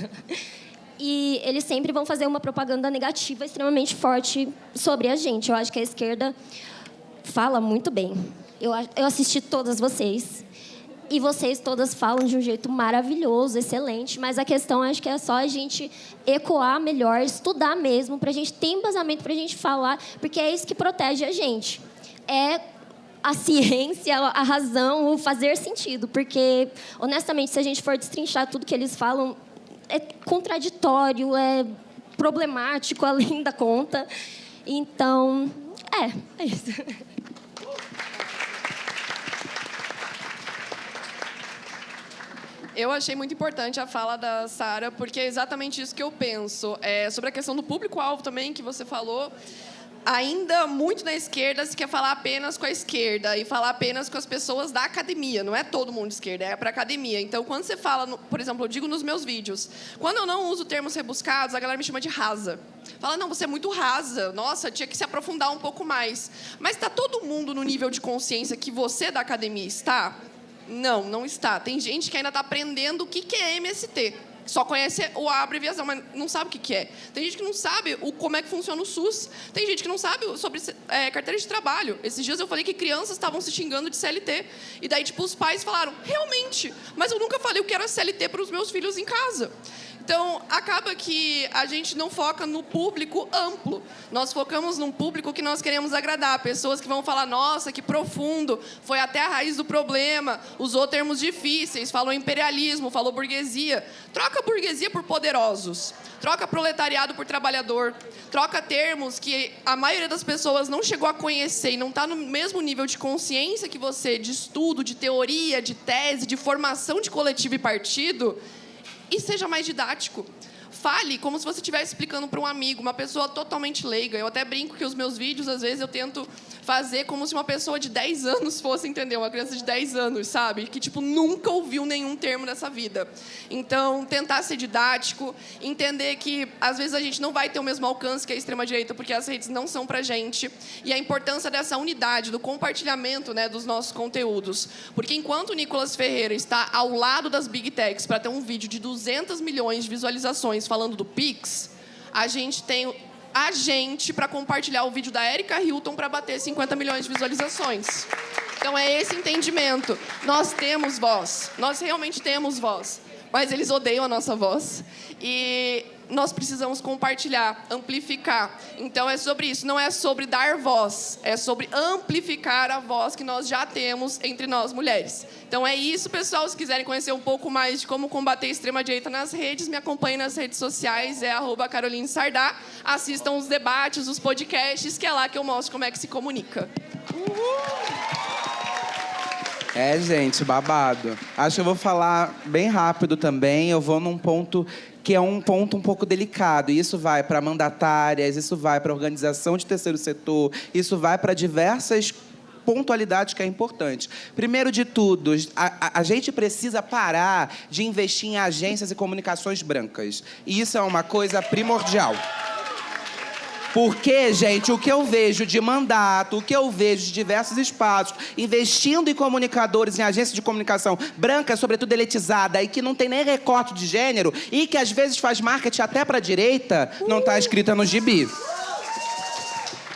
E eles sempre vão fazer uma propaganda negativa extremamente forte sobre a gente. Eu acho que a esquerda fala muito bem. Eu assisti todas vocês. E vocês todas falam de um jeito maravilhoso, excelente, mas a questão acho que é só a gente ecoar melhor, estudar mesmo, para a gente ter embasamento para a gente falar, porque é isso que protege a gente. É a ciência, a razão, o fazer sentido, porque, honestamente, se a gente for destrinchar tudo que eles falam, é contraditório, é problemático além da conta. Então, é isso. Eu achei muito importante a fala da Sara, porque é exatamente isso que eu penso. Sobre a questão do público-alvo também, que você falou, ainda muito na esquerda se quer falar apenas com a esquerda e falar apenas com as pessoas da academia. Não é todo mundo de esquerda, é para academia. Então, quando você fala, por exemplo, eu digo nos meus vídeos, quando eu não uso termos rebuscados, a galera me chama de rasa. Fala, não, você é muito rasa. Nossa, tinha que se aprofundar um pouco mais. Mas está todo mundo no nível de consciência que você da academia está? Não, não está. Tem gente que ainda está aprendendo o que é MST. Só conhece a abreviação, mas não sabe o que é. Tem gente que não sabe como é que funciona o SUS. Tem gente que não sabe sobre carteira de trabalho. Esses dias eu falei que crianças estavam se xingando de CLT. E daí, tipo, os pais falaram, realmente, mas eu nunca falei o que era CLT para os meus filhos em casa. Então, acaba que a gente não foca no público amplo. Nós focamos num público que nós queremos agradar. Pessoas que vão falar, nossa, que profundo, foi até a raiz do problema, usou termos difíceis, falou imperialismo, falou burguesia. Troca burguesia por poderosos. Troca proletariado por trabalhador. Troca termos que a maioria das pessoas não chegou a conhecer e não está no mesmo nível de consciência que você, de estudo, de teoria, de tese, de formação de coletivo e partido. E seja mais didático. Fale como se você estivesse explicando para um amigo, uma pessoa totalmente leiga. Eu até brinco que os meus vídeos, às vezes, eu tento fazer como se uma pessoa de 10 anos fosse entender, uma criança de 10 anos, sabe? Que, tipo, nunca ouviu nenhum termo dessa vida. Então, tentar ser didático, entender que, às vezes, a gente não vai ter o mesmo alcance que a extrema-direita, porque as redes não são pra gente. E a importância dessa unidade, do compartilhamento, né, dos nossos conteúdos. Porque enquanto o Nicolas Ferreira está ao lado das Big Techs para ter um vídeo de 200 milhões de visualizações falando do Pix, a gente tem a gente para compartilhar o vídeo da Erika Hilton para bater 50 milhões de visualizações. Então, é esse entendimento. Nós temos voz. Nós realmente temos voz. Mas eles odeiam a nossa voz. E nós precisamos compartilhar, amplificar. Então, é sobre isso. Não é sobre dar voz. É sobre amplificar a voz que nós já temos entre nós, mulheres. Então, é isso, pessoal. Se quiserem conhecer um pouco mais de como combater a extrema-direita nas redes, me acompanhem nas redes sociais. É @Caroline Sardá. Assistam os debates, os podcasts, que é lá que eu mostro como é que se comunica. Gente, babado. Acho que eu vou falar bem rápido também. Eu vou num ponto que é um ponto um pouco delicado. E isso vai para mandatárias, isso vai para organização de terceiro setor, isso vai para diversas pontualidade que é importante. Primeiro de tudo, a gente precisa parar de investir em agências e comunicações brancas. E isso é uma coisa primordial. Porque, gente, o que eu vejo de mandato, o que eu vejo de diversos espaços, investindo em comunicadores, em agências de comunicação branca, sobretudo elitizada, e que não tem nem recorte de gênero, e que às vezes faz marketing até para a direita, não está escrita no gibi.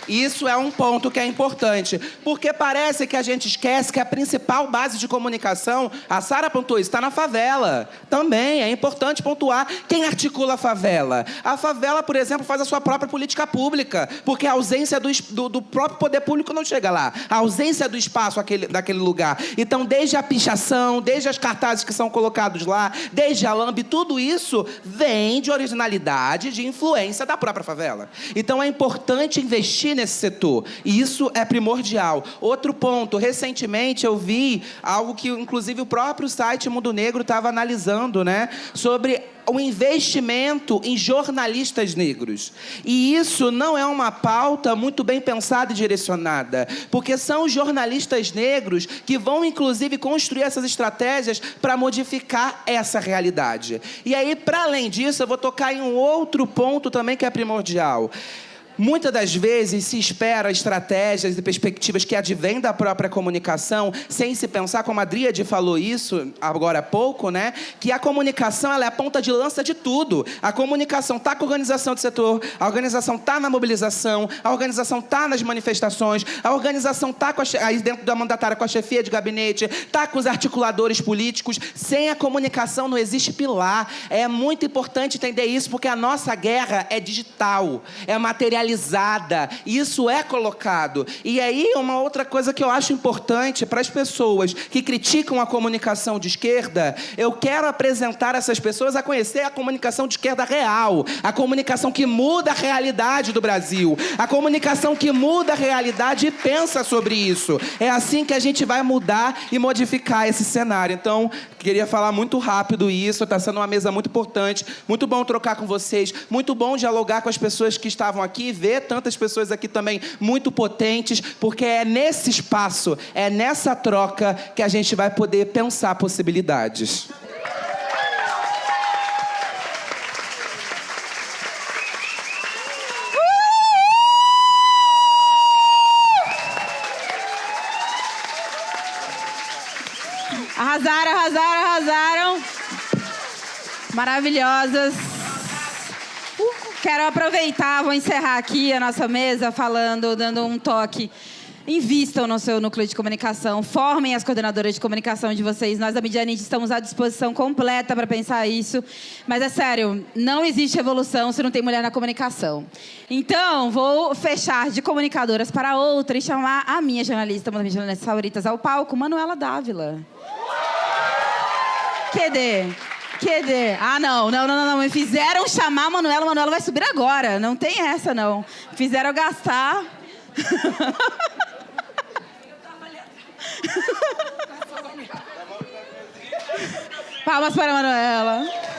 Isso é um ponto que é importante, porque parece que a gente esquece que a principal base de comunicação, a Sara pontuou isso, está na favela. Também é importante pontuar quem articula a favela. A favela, por exemplo, faz a sua própria política pública, porque a ausência do próprio poder público não chega lá. A ausência do espaço daquele lugar. Então, desde a pichação, desde as cartazes que são colocados lá, desde a lambe, tudo isso vem de originalidade, de influência da própria favela. Então, é importante investir nesse setor. E isso é primordial. Outro ponto, recentemente eu vi algo que, inclusive, o próprio site Mundo Negro estava analisando, né? Sobre o investimento em jornalistas negros. E isso não é uma pauta muito bem pensada e direcionada, porque são os jornalistas negros que vão, inclusive, construir essas estratégias para modificar essa realidade. E aí, para além disso, eu vou tocar em um outro ponto também que é primordial. Muitas das vezes se espera estratégias e perspectivas que advêm da própria comunicação, sem se pensar, como a Dríade falou isso agora há pouco, né? Que a comunicação ela é a ponta de lança de tudo. A comunicação está com a organização do setor, a organização está na mobilização, a organização está nas manifestações, a organização está aí dentro da mandatária com a chefia de gabinete, está com os articuladores políticos. Sem a comunicação não existe pilar. É muito importante entender isso, porque a nossa guerra é digital, é materializada. Isso é colocado. E aí, uma outra coisa que eu acho importante para as pessoas que criticam a comunicação de esquerda, eu quero apresentar essas pessoas a conhecer a comunicação de esquerda real, a comunicação que muda a realidade do Brasil, a comunicação que muda a realidade e pensa sobre isso. É assim que a gente vai mudar e modificar esse cenário. Então, queria falar muito rápido isso, está sendo uma mesa muito importante, muito bom trocar com vocês, muito bom dialogar com as pessoas que estavam aqui, ver tantas pessoas aqui também muito potentes, porque é nesse espaço, é nessa troca que a gente vai poder pensar possibilidades. Arrasaram, arrasaram, arrasaram. Maravilhosas. Quero aproveitar, vou encerrar aqui a nossa mesa dando um toque. Invistam no seu núcleo de comunicação, formem as coordenadoras de comunicação de vocês. Nós, da Medianite, estamos à disposição completa para pensar isso. Mas é sério, não existe evolução se não tem mulher na comunicação. Então, vou fechar de comunicadoras para outra e chamar a minha jornalista, uma das minhas jornalistas favoritas ao palco, Manuela Dávila. QD. Ah, não. Me fizeram chamar a Manuela. A Manuela vai subir agora. Não tem essa, não. Fizeram eu gastar. Palmas para a Manuela.